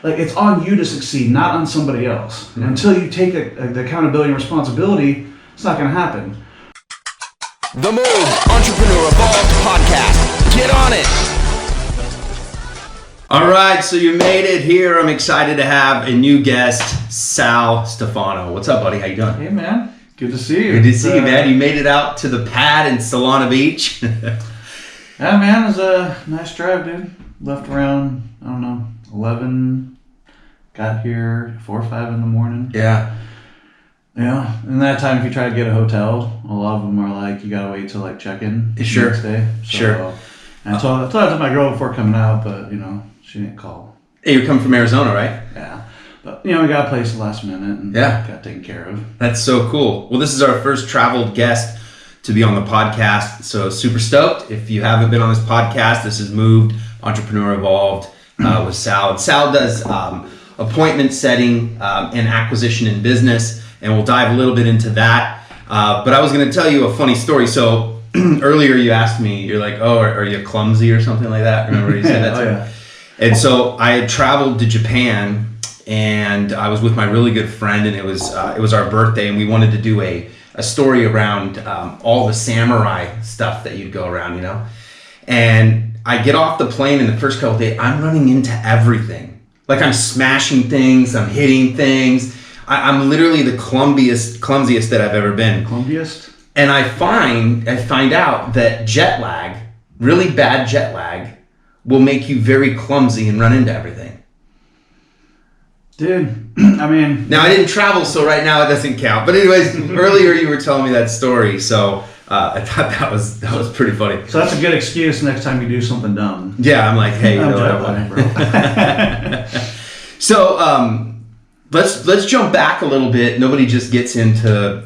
like it's on you to succeed, not on somebody else. And until you take the accountability and responsibility, it's not going to happen. The Move Entrepreneur Evolved Podcast. Get on it. All right, so you made it here. I'm excited to have a new guest, Sal Steffano. What's up, buddy? How you doing? Hey, man. Good to see you. Good to see you, man. You made it out to the pad in Solana Beach. Yeah, man. It was a nice drive, dude. Left around, 11. Got here 4 or 5 in the morning. Yeah. Yeah, and that time if you try to get a hotel, a lot of them are like, you gotta wait till like check-in the next day. So, Sure. And I told my girl before coming out, but she didn't call. Hey, you're coming from Arizona, right? Yeah. But we got a place at the last minute and got taken care of. That's so cool. Well, this is our first traveled guest to be on the podcast, so super stoked. If you haven't been on this podcast, this is Moved Entrepreneur Evolved with Sal. And Sal does appointment setting and acquisition in business, and we'll dive a little bit into that. But I was going to tell you a funny story. So earlier you asked me, you're like, oh, are you clumsy or something like that? Remember you said that to me? Yeah. And so I had traveled to Japan, and I was with my really good friend, and it was our birthday, and we wanted to do a story around all the samurai stuff that you'd go around, And I get off the plane, in the first couple of days, I'm running into everything. Like I'm smashing things, I'm hitting things. I'm literally the clumsiest that I've ever been. Clumsiest? And I find out that jet lag, really bad jet lag, will make you very clumsy and run into everything. Dude, Now I didn't travel, so right now it doesn't count. But anyways, earlier you were telling me that story, so I thought that was pretty funny. So that's a good excuse next time you do something dumb. Yeah, I'm like, hey, I'm jet lag, bro. So let's jump back a little bit. Nobody just gets into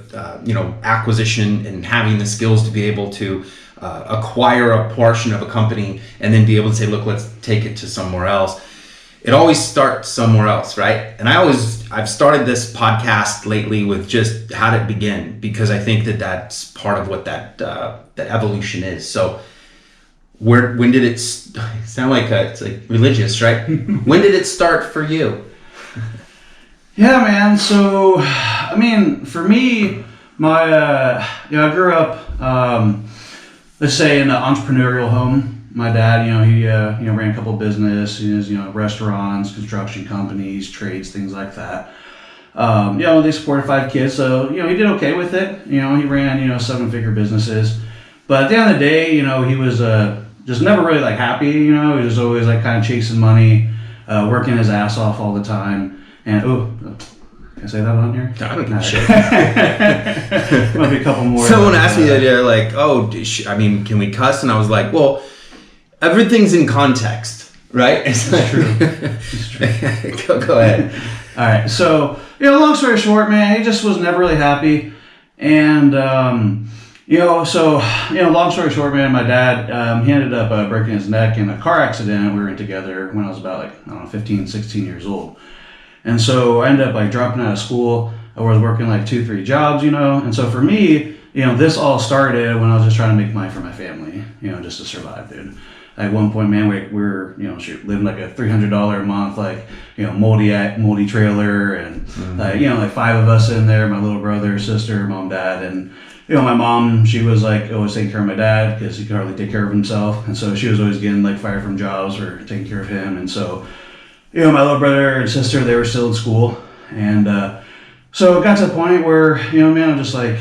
acquisition and having the skills to be able to acquire a portion of a company and then be able to say, look, let's take it to somewhere else. It always starts somewhere else, right? And I've started this podcast lately with just how did it begin, because I think that's part of what that evolution is. So when did it sound like it's like religious, right? When did it start for you? Yeah, man. So, for me, I grew up, let's say in an entrepreneurial home. My dad, he ran a couple of businesses, restaurants, construction companies, trades, things like that. They supported 5 kids, so, he did okay with it. He ran, 7-figure businesses. But at the end of the day, he was just never really like happy, he was just always like kind of chasing money, working his ass off all the time. And, can I say that on here? I don't give a shit. Might be a couple more. Someone asked me the other day, like, can we cuss? And I was like, well, everything's in context, right? It's true. It's true. Go ahead. All right. So, long story short, man, he just was never really happy. And, long story short, man, my dad, he ended up breaking his neck in a car accident. We were in together when I was about 15, 16 years old. And so I ended up dropping out of school. I was working 2-3 jobs, And so for me, this all started when I was just trying to make money for my family, just to survive, dude. At one point, man, we were, living a $300 a month, moldy trailer, and 5 of us in there, my little brother, sister, mom, dad, and my mom, she was always taking care of my dad because he could hardly take care of himself, and so she was always getting fired from jobs or taking care of him, and so my little brother and sister, they were still in school, and so it got to the point where I'm just in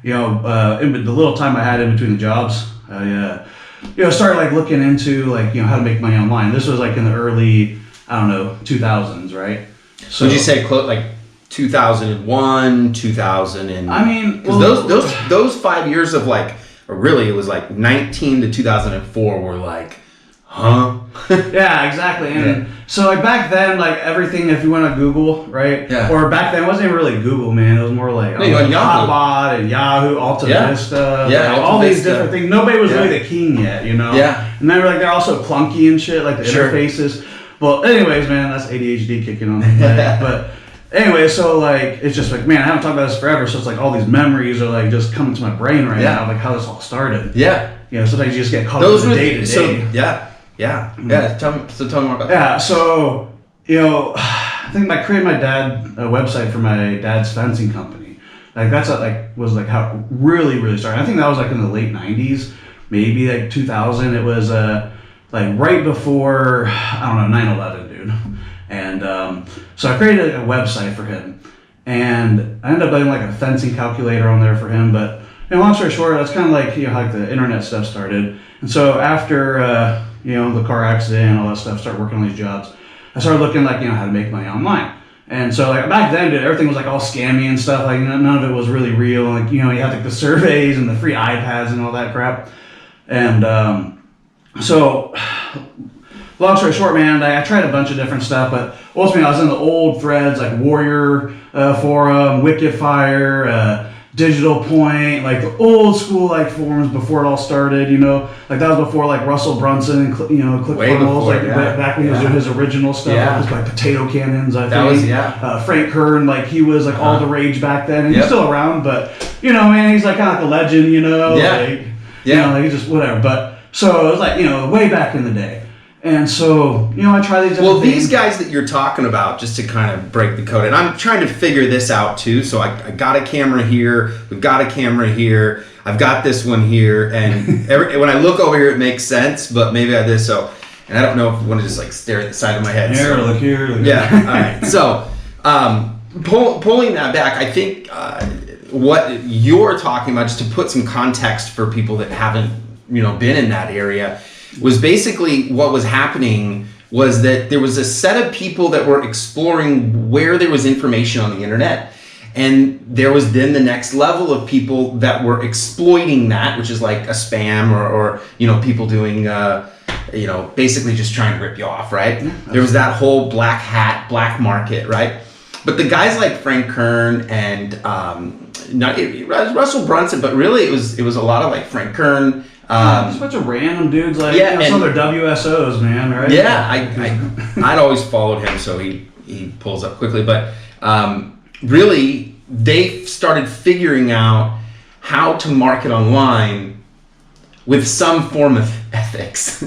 the little time I had in between the jobs, I started looking into how to make money online. This was in the early 2000s, right? So would you say 2001, 2000, and because those 5 years of it was 19 to 2004 were huh? Yeah, exactly. And so back then, everything, if you went on Google, right? Yeah. Or back then, it wasn't even really Google, man. It was more Hotbot and Yahoo, Alta Vista, all these different things. Nobody was really the king yet, Yeah. And they were they're also clunky and shit, the interfaces. Well, anyways, man, that's ADHD kicking on. But anyway, so it's just man, I haven't talked about this forever, so it's all these memories are just coming to my brain right now, how this all started. Yeah. Sometimes you just get caught up in the day to day. Yeah. Tell me more about that. Yeah. So I think I created my dad a website for my dad's fencing company. Like that's was like how it really started. I think that was like in the late 90s, maybe like 2000. It was like right before, I don't know, 9/11, dude. And so I created a website for him, and I ended up putting like a fencing calculator on there for him. But long story short, that's kind of like how like the internet stuff started. And so after the car accident and all that stuff, started working on these jobs, I started looking like how to make money online. And so like back then, dude, everything was like all scammy and stuff. Like none of it was really real. Like you had like the surveys and the free iPads and all that crap. And so long story short, man, I tried a bunch of different stuff, but ultimately I was in the old threads like Warrior Forum, Wicked Fire, Digital Point, like the old school like forums before it all started. Like that was before like Russell Brunson and ClickFunnels, like back when he was doing his original stuff. It was like Potato Cannons, I think. Frank Kern, like he was like all the rage back then, and he's still around, but man, he's like kind of like a legend, like he's just whatever. But so it was like way back in the day. And so, I try these different things. These guys that you're talking about, just to kind of break the code, and I'm trying to figure this out too. So I got a camera here, we've got a camera here, I've got this one here, and when I look over here, it makes sense, but maybe I did so. And I don't know if you want to just like stare at the side of my head. Here, look here. Yeah, all right. So, pulling that back, I think what you're talking about, just to put some context for people that haven't, been in that area, was basically what was happening was that there was a set of people that were exploring where there was information on the internet. And there was then the next level of people that were exploiting that, which is like a spam or people doing, basically just trying to rip you off, right? Yeah, there was that whole black hat, black market, right? But the guys like Frank Kern and Russell Brunson, but really it was a lot of like Frank Kern, just a bunch of random dudes, like some of their WSOs, man, right? Yeah, I'd always followed him, so he pulls up quickly. But really, they started figuring out how to market online with some form of ethics.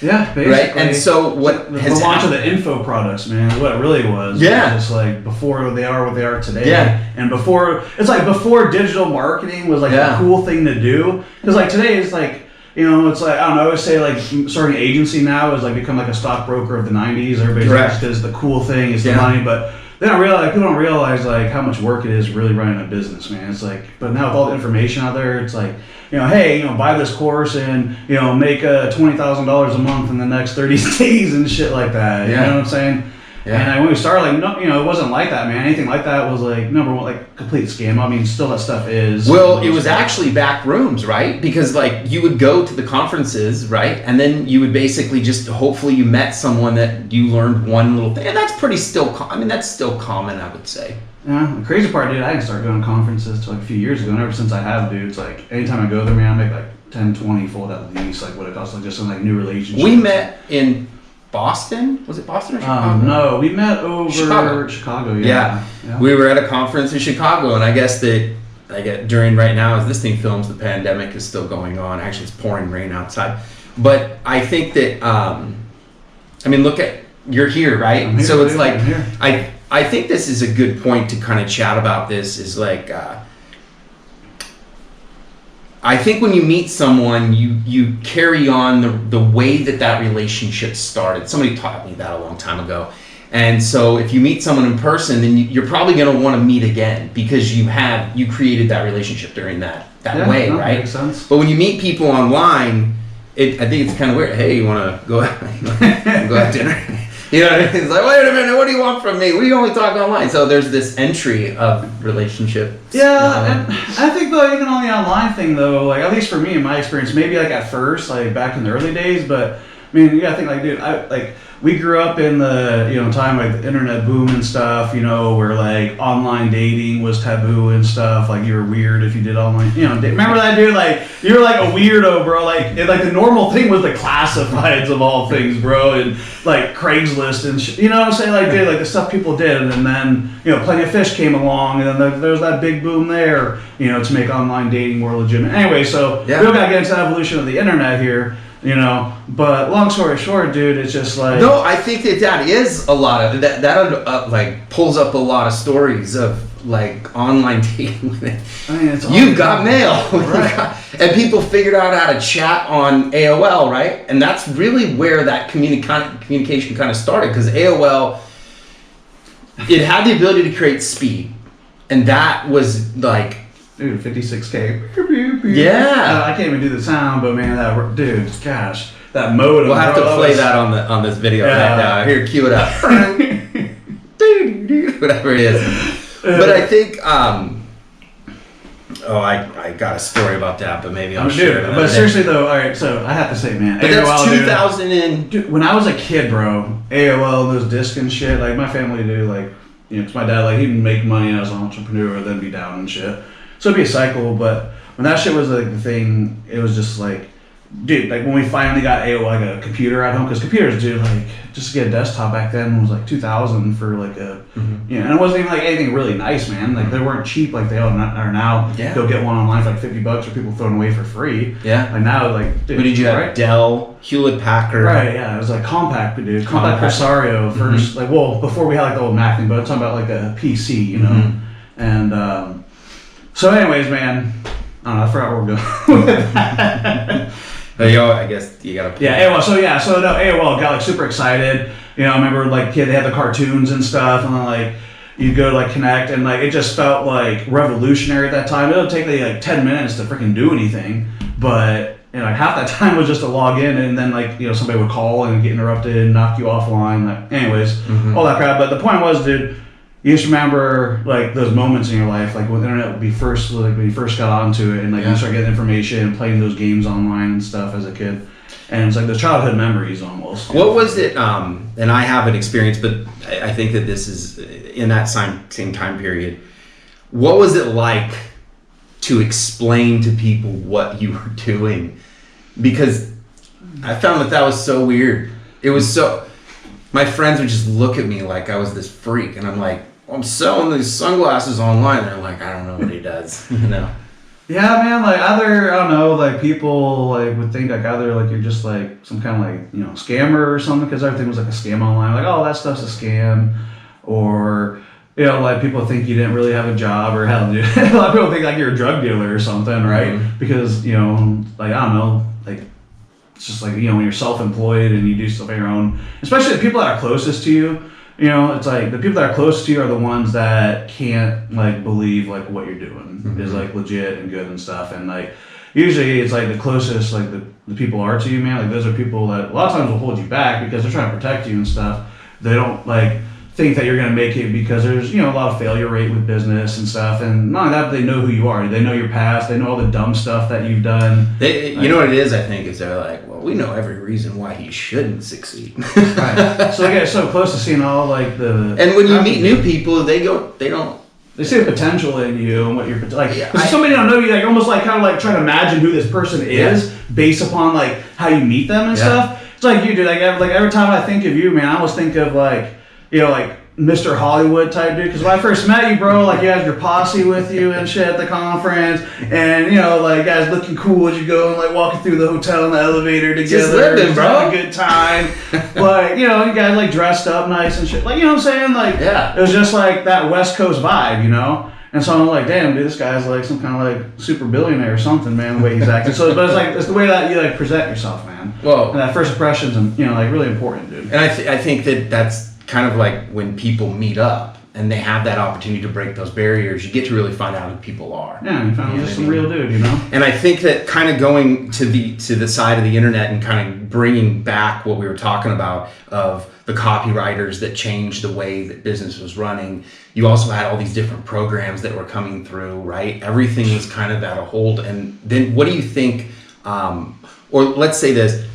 Yeah, basically. Right, and so what the launch of the info products, man, what it really was. Yeah, it's like before they are what they are today. Yeah, and before digital marketing was like a cool thing to do. Because like today it's like it's like I don't know. I always say like starting an agency now is like become like a stockbroker of the '90s. Everybody's like, because the cool thing is the money, but people don't realize like how much work it is really running a business, man. It's like, but now with all the information out there, it's like, hey, buy this course and make $20,000 a month in the next 30 days and shit like that. You know what I'm saying? Yeah. And when we started, like, it wasn't like that, man. Anything like that was like number one, like complete scam. I mean, still that stuff is. Well, it was actually back rooms, right? Because like you would go to the conferences, right, and then you would basically just hopefully you met someone that you learned one little thing, and that's that's still common, I would say. Yeah, the crazy part, dude, I didn't start going to conferences till like a few years ago, and ever since I have, dude, it's like anytime I go there, man, I make like 10, 20 fold out lease, like what it costs, like just in like new relationships. We met in Boston? Was it Boston or Chicago? No, we met over Chicago. Yeah. We were at a conference in Chicago, and I guess that during right now, as this thing films, the pandemic is still going on. Actually, it's pouring rain outside. But I think that, look at, you're here, right? I'm here, so it's like, I think this is a good point to kind of chat about this is like, I think when you meet someone, you carry on the way that relationship started. Somebody taught me that a long time ago. And so if you meet someone in person, then you're probably going to want to meet again because you created that relationship during that way, right? Makes sense. But when you meet people online, I think it's kind of weird. Hey, you want to go have dinner? You know what I mean? It's like, wait a minute, what do you want from me? We only talk online. So there's this entry of relationship. Yeah, and I think though, even on the online thing though, like at least for me in my experience, maybe like at first, like back in the early days, but I mean, you gotta think like, dude, we grew up in the, time like the internet boom and stuff, where like online dating was taboo and stuff. Like you were weird if you did online, remember that, dude? Like you were like a weirdo, bro. Like the normal thing was the classifieds of all things, bro, and like Craigslist and shit. You know what I'm saying? Like, dude, like the stuff people did, and then Plenty of Fish came along, and then there was that big boom there, to make online dating more legitimate. Anyway, so we don't gotta get into the evolution of the internet here. you know. But long story short, dude, it's just like No, I think that is a lot of that. That like pulls up a lot of stories of like online dating. I mean, it's all You've got mail, Right. and people figured out how to chat on AOL, right? And that's really where that communication kind of started, because AOL, it had the ability to create speed, and that was like, dude, 56K. Yeah. I can't even do the sound, but man, that dude, gosh, that modem. we'll have to bro, play that on this video right now. Here, cue it up. Whatever it is. But I think, I got a story about that, but maybe I'll share it another But day. seriously though, all right, so I have to say, man, But AOL, that's dude, 2000 and... Dude, when I was a kid, bro, AOL, those discs and shit, like my family, dude, like, you know, 'cause my dad, like, he'd make money as an entrepreneur, then be down and shit. So it'd be a cycle, but when that shit was like the thing, it was just like, dude, like when we finally got AOL, like a computer at home, because computers, dude, like just to get a desktop back then was like 2,000 for like a, you know, and it wasn't even like anything really nice, man. Like they weren't cheap like they are now. Yeah. Go get one online for like $50 or people throwing away for free. Yeah. Like now, like, dude, Who did you have? right? Dell, Hewlett Packard. Right, yeah, it was like compact, dude. Compact Compact. Presario first, like, well, before we had like the old Mac thing, but I'm talking about like a PC, you know. And so, anyways, man, I don't know, I forgot where we're going with that. I guess you gotta. Yeah, AOL. So no, AOL got like super excited. You know, I remember like kid, they had the cartoons and stuff, and then like you go to like connect, and like it just felt like revolutionary at that time. It would take like 10 minutes to freaking do anything, but you know, like half that time was just to log in, and then like, you know, somebody would call and get interrupted and knock you offline. Like, anyways, all that crap. But the point was, dude, you just remember like those moments in your life, like when the internet would be first, like when you first got onto it, and like you start getting information and playing those games online and stuff as a kid, and it's like those childhood memories almost. What was it? And I haven't experienced, but I think that this is in that same time period. What was it like to explain to people what you were doing? Because I found that was so weird. It was so. My friends would just look at me like I was this freak, and I'm like, I'm selling these sunglasses online. They're like, I don't know what he does, you know. Yeah, man. Like either, I don't know, like people like would think like either like you're just like some kind of like, you know, scammer or something, because everything was like a scam online. Like, oh, that stuff's a scam, or you know, like people think you didn't really have a job, or hell, dude, a lot of people think like you're a drug dealer or something, right? Because, you know, like I don't know, like. It's just like, you know, when you're self-employed and you do stuff on your own, especially the people that are closest to you, you know, it's like the people that are close to you are the ones that can't like believe like what you're doing is like legit and good and stuff. And like usually it's like the closest like the people are to you, man. Like those are people that a lot of times will hold you back because they're trying to protect you and stuff. They don't like think that you're going to make it because there's, you know, a lot of failure rate with business and stuff. And not only that, but they know who you are. They know your past. They know all the dumb stuff that you've done. You know what it is, I think, is they're like, well, we know every reason why he shouldn't succeed. Right. So they get so close to seeing all like the. And when you meet new people, they don't. They see the potential in you and what you're like. Yeah, Because somebody don't know you, like you're almost like kind of like trying to imagine who this person is based upon like how you meet them and stuff. It's like you do. Like every time I think of you, man, I almost think of like, you know, like Mr. Hollywood type dude. Because when I first met you, bro, like you had your posse with you and shit at the conference, and you know, like guys looking cool as you go and like walking through the hotel in the elevator together, just living, bro, having a good time. Like, you know, you guys like dressed up nice and shit. Like, you know what I'm saying? Like, it was just like that West Coast vibe, you know. And so I'm like, damn, dude, this guy's like some kind of like super billionaire or something, man, the way he's acting. So, but it's like, it's the way that you like present yourself, man. Well, and that first impression's, you know, like really important, dude. And I think that's kind of like when people meet up and they have that opportunity to break those barriers, you get to really find out who people are. Yeah, you found just some real dude, you know. And I think that kind of going to the side of the internet and kind of bringing back what we were talking about of the copywriters that changed the way that business was running. You also had all these different programs that were coming through, right? Everything was kind of at a hold. And then what do you think, or let's say this,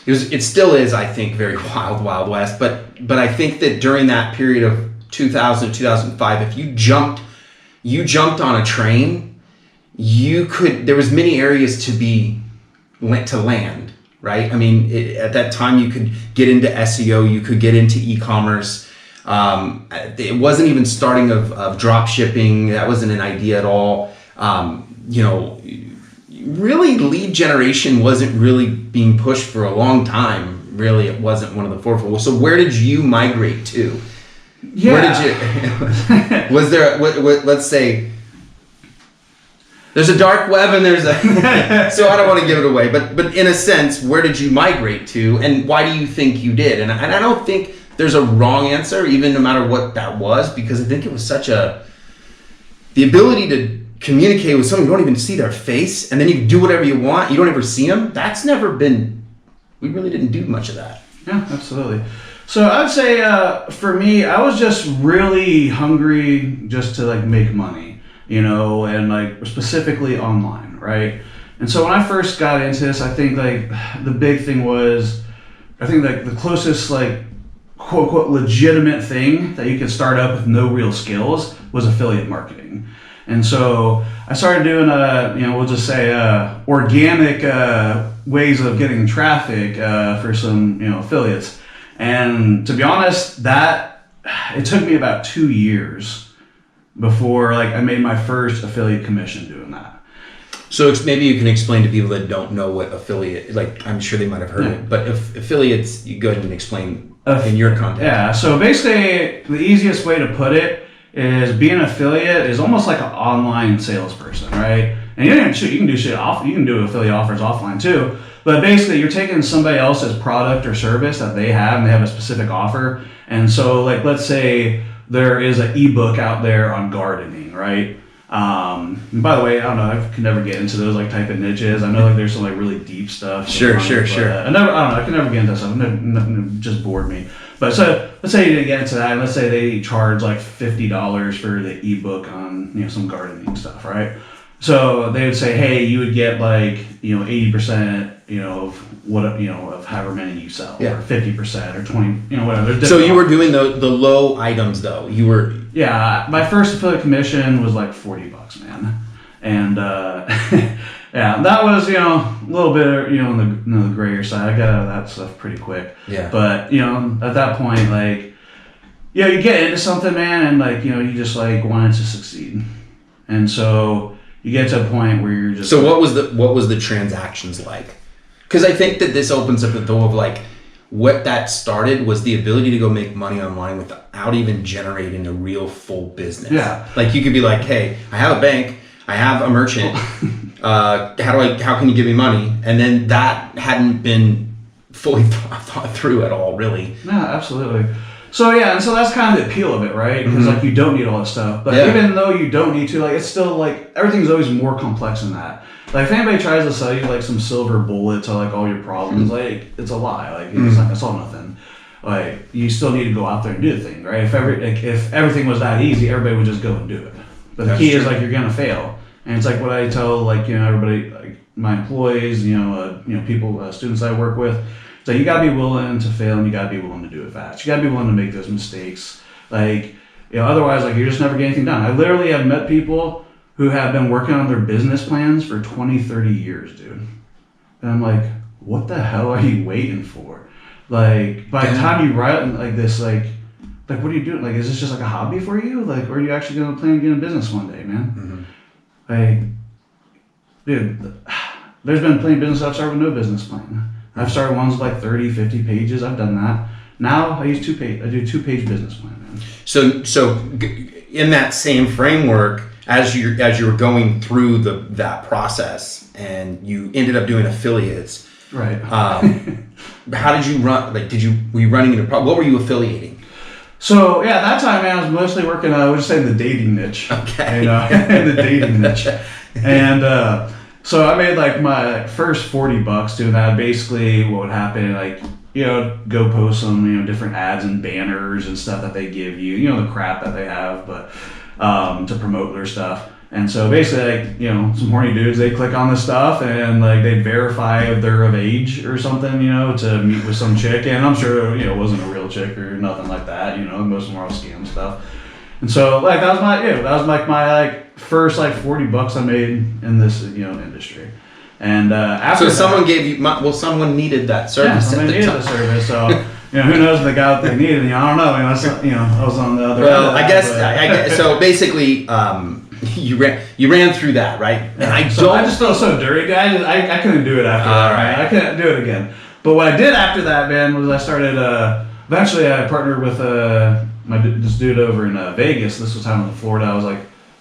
it still is, I think, very wild west, but I think that during that period of 2000 to 2005, if you jumped on a train, there was many areas to land, right? I mean, at that time you could get into SEO, you could get into e-commerce. It wasn't even starting of drop shipping. That wasn't an idea at all. You know, really lead generation wasn't really being pushed for a long time. Really, it wasn't one of the forefront. So where did you migrate to? Yeah. Where did you? Was there? Let's say. There's a dark web and there's a. So I don't want to give it away, but in a sense, where did you migrate to, and why do you think you did? And I don't think there's a wrong answer, even no matter what that was, because I think it was such the ability to communicate with someone you don't even see their face, and then you do whatever you want. You don't ever see them. That's never been. We really didn't do much of that. Yeah, absolutely. So I'd say for me, I was just really hungry just to like make money, and like specifically online, right? And so when I first got into this, I think like the big thing was, I think like the closest like quote unquote legitimate thing that you could start up with no real skills was affiliate marketing. And so I started doing we'll just say organic ways of getting traffic for some affiliates. And to be honest, that it took me about 2 years before like I made my first affiliate commission doing that. So maybe you can explain to people that don't know what affiliate, like I'm sure they might have heard it, but if affiliates, you go ahead and explain in your context. Yeah, so basically the easiest way to put it is being an affiliate is almost like an online salesperson, right? And you can do shit off. You can do affiliate offers offline too. But basically, you're taking somebody else's product or service that they have, and they have a specific offer. And so, like, let's say there is an ebook out there on gardening, right? And by the way, I don't know. I can never get into those like type of niches. I know like there's some like really deep stuff. Sure. I don't know. I can never get into stuff. It just bored me. But so let's say you didn't get into that. And let's say they charge like $50 for the ebook on some gardening stuff, right? So they would say, hey, you would get like 80% of what of however many you sell, or 50% or 20, whatever. So you were doing the low items though. You were. Yeah, my first affiliate commission was like $40, man, and yeah, that was a little bit on the grayer side. I got out of that stuff pretty quick. Yeah. But at that point, like, you get into something, man, and like you just like wanted to succeed, and so you get to a point where you're just. So like, what was the transactions like? Because I think that this opens up the door of like. What that started was the ability to go make money online without even generating a real full business. Yeah. Like you could be like, hey, I have a bank, I have a merchant. How can you give me money? And then that hadn't been fully thought through at all, really. No, absolutely. So yeah, and so that's kind of the appeal of it, right? Because like you don't need all that stuff, but even though you don't need to, like it's still like everything's always more complex than that. Like if anybody tries to sell you like some silver bullet to like all your problems, like it's a lie. Like it's all nothing. Like you still need to go out there and do the thing, right? If everything was that easy, everybody would just go and do it. But the key is like you're gonna fail, and it's like what I tell like everybody, like my employees, people, students I work with. So you gotta be willing to fail, and you gotta be willing to do it fast. You gotta be willing to make those mistakes. Like otherwise, like you're just never getting anything done. I literally have met people who have been working on their business plans for 20, 30 years, dude. And I'm like, what the hell are you waiting for? Like, by the time you write like this, like what are you doing? Like, is this just like a hobby for you? Like, or are you actually going to plan on getting a business one day, man? Like, dude, there's been plenty of business I've started with no business plan. I've started ones with like 30, 50 pages. I've done that. Now I use I do 2-page business plan, man. So in that same framework, as you were going through that process and you ended up doing affiliates, right? How did you run? Like, were you running into what were you affiliating? So yeah, that time, man, I was mostly working. I would just say the dating niche. Okay. The dating niche, and so I made like my first $40 doing that. Basically, what would happen, like go post some different ads and banners and stuff that they give you, the crap that they have, but. To promote their stuff. And so basically, like, some horny dudes, they click on this stuff and like they'd verify if they're of age or something, to meet with some chick. And I'm sure, it wasn't a real chick or nothing like that, most of them were all scam stuff. And so like that was like my first like $40 I made in this, industry. And after someone gave you, someone needed that service. Yeah, someone needed the service. So. Who knows if they got what they needed? I don't know. I was on the other. Well, I guess. So basically, you ran through that, right? And I just felt so dirty, guys. I couldn't do it after that. Right. I couldn't do it again. But what I did after that, man, was I started. Eventually, I partnered with this dude over in Vegas. This was time in Florida. I was like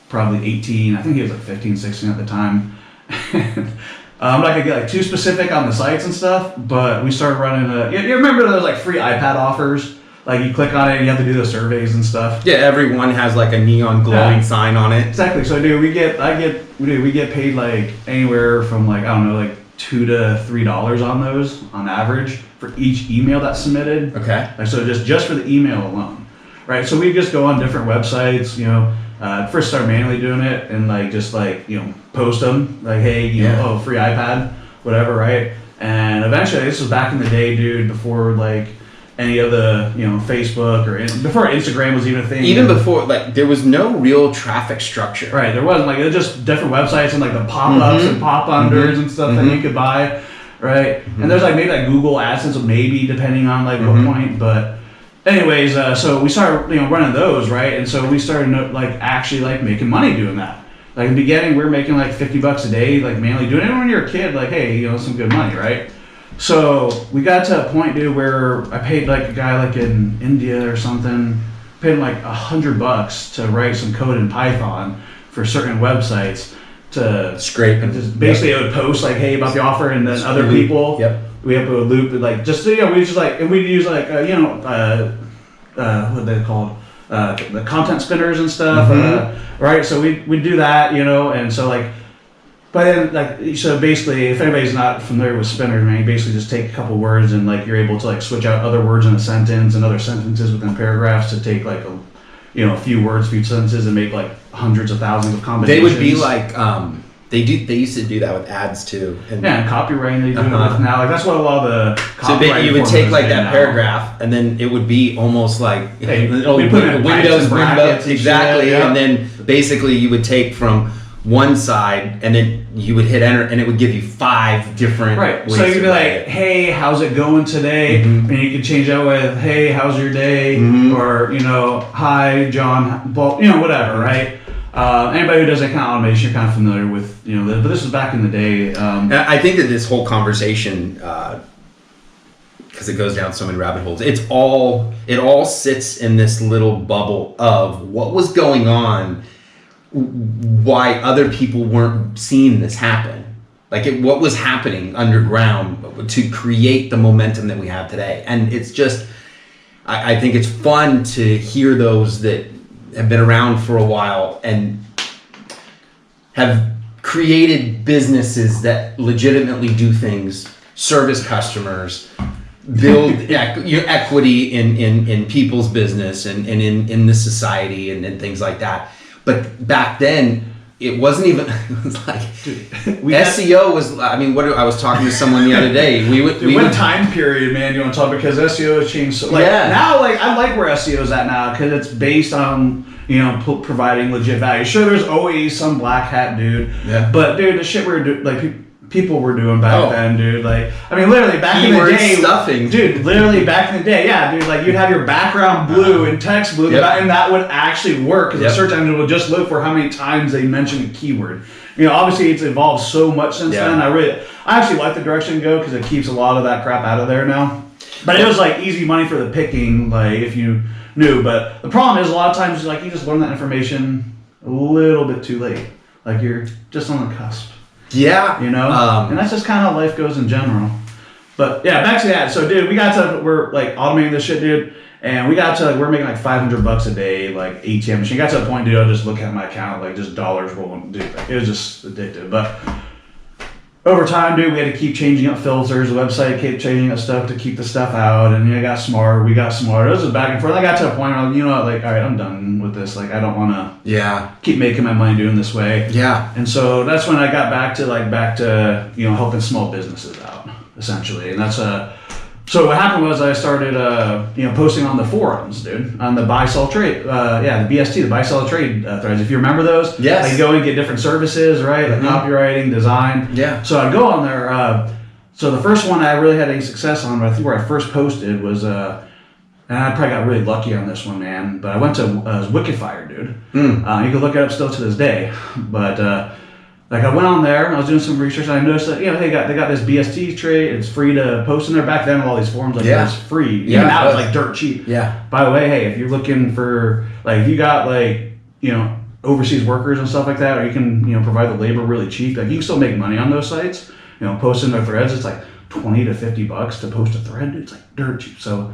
probably 18. I think he was like 15, 16 at the time. I'm not gonna get like too specific on the sites and stuff, but we started running. You remember those like free iPad offers? Like you click on it and you have to do the surveys and stuff. Yeah, everyone has like a neon glowing sign on it. Exactly. So, dude, we get paid like anywhere from like, I don't know, like $2 to $3 on those on average for each email that's submitted. Okay. Like, so just for the email alone, right? So we just go on different websites, first start manually doing it and like just like, post them like, hey, free iPad, whatever, right? And eventually, this was back in the day, dude, before like any of the, Facebook or before Instagram was even a thing. Even before, like, there was no real traffic structure. Right, there wasn't. Like, it was just different websites and like the pop-ups and pop-unders and stuff that you could buy, right? And there's like maybe like Google AdSense, maybe depending on like what point, but anyways, so we started running those, right? And so we started like actually like making money doing that. Like in the beginning, we were making like $50 a day, like mainly doing it when you're a kid. Like, hey, some good money, right? So we got to a point, dude, where I paid like a guy like in India or something, paid him like $100 to write some code in Python for certain websites to scrape and just basically it would post like, hey, about the offer, and then other people. We have a loop like just we just like, and we'd use like what they called the content spinners and stuff, right? So we'd do that, and so like. But then, like, so basically, if anybody's not familiar with spinners, man, you basically just take a couple words and like you're able to like switch out other words in a sentence and other sentences within paragraphs to take like a few words, few sentences, and make like hundreds of thousands of combinations. They would be like they used to do that with ads too. And copywriting they do it with now. Like that's what a lot of the so you would take like that paragraph and then it would be almost like Windows exactly, and then basically you would take from one side and then you would hit enter and it would give you 5 different ways. So you'd be like, hey, how's it going today? And you could change that with, hey, how's your day? Or, hi, John, whatever, right? Anybody who does account automation, you're kind of familiar with, but this was back in the day. I think that this whole conversation, because it goes down so many rabbit holes, it all sits in this little bubble of what was going on, why other people weren't seeing this happen. Like what was happening underground to create the momentum that we have today. And it's just, I think it's fun to hear those that have been around for a while and have created businesses that legitimately do things, service customers, build equity in people's business and in the society and things like that. But back then, it wasn't even. It was like SEO was. I mean, I was talking to someone the other day. What time period, man? You want to talk because SEO has changed so. Now, I like where SEO is at now because it's based on providing legit value. Sure, there's always some black hat dude. Yeah. But dude, the shit we're doing, people were doing back then, dude. Like, I mean, literally back in the day, stuffing, dude. Literally back in the day, yeah, dude. Like, you'd have your background blue and text blue, and that would actually work because the search engine would just look for how many times they mentioned a keyword. Obviously, it's evolved so much since then. I actually like the direction to go because it keeps a lot of that crap out of there now. But it was like easy money for the picking, like if you knew. But the problem is a lot of times, like you just learn that information a little bit too late. Like you're just on the cusp. Yeah. And that's just kind of how life goes in general. But yeah, back to that. So dude, we're like automating this shit, dude. And we're making like $500 a day, like ATM machine. Got to a point, dude, I'll just look at my account, like just dollars rolling. Dude, like, it was just addictive. But over time, dude, we had to keep changing up filters. The website kept changing up stuff to keep the stuff out. And we got smart. It was just back and forth. I got to a point where, all right, I'm done with this. Like, I don't want to keep making my money doing this way. Yeah. And so that's when I got back to helping small businesses out, essentially. And that's so what happened was I started, posting on the forums, dude, on the buy, sell, trade, the BST, the buy, sell, trade threads. If you remember those, yes. Like go and get different services, right? Like copywriting, design. Yeah. So I'd go on there. So the first one I really had any success on, I think where I first posted was and I probably got really lucky on this one, man. But I went to Wicked Fire, dude. You can look it up still to this day. But like I went on there, and I was doing some research, and I noticed that they got this BST trait. It's free to post in there. Back then, all these forums like it's free. Even now it's like dirt cheap. Yeah. By the way, hey, if you're looking for if you got overseas workers and stuff like that, or you can provide the labor really cheap, you can still make money on those sites. Posting their threads, it's like $20 to $50 to post a thread. It's like dirt cheap. So,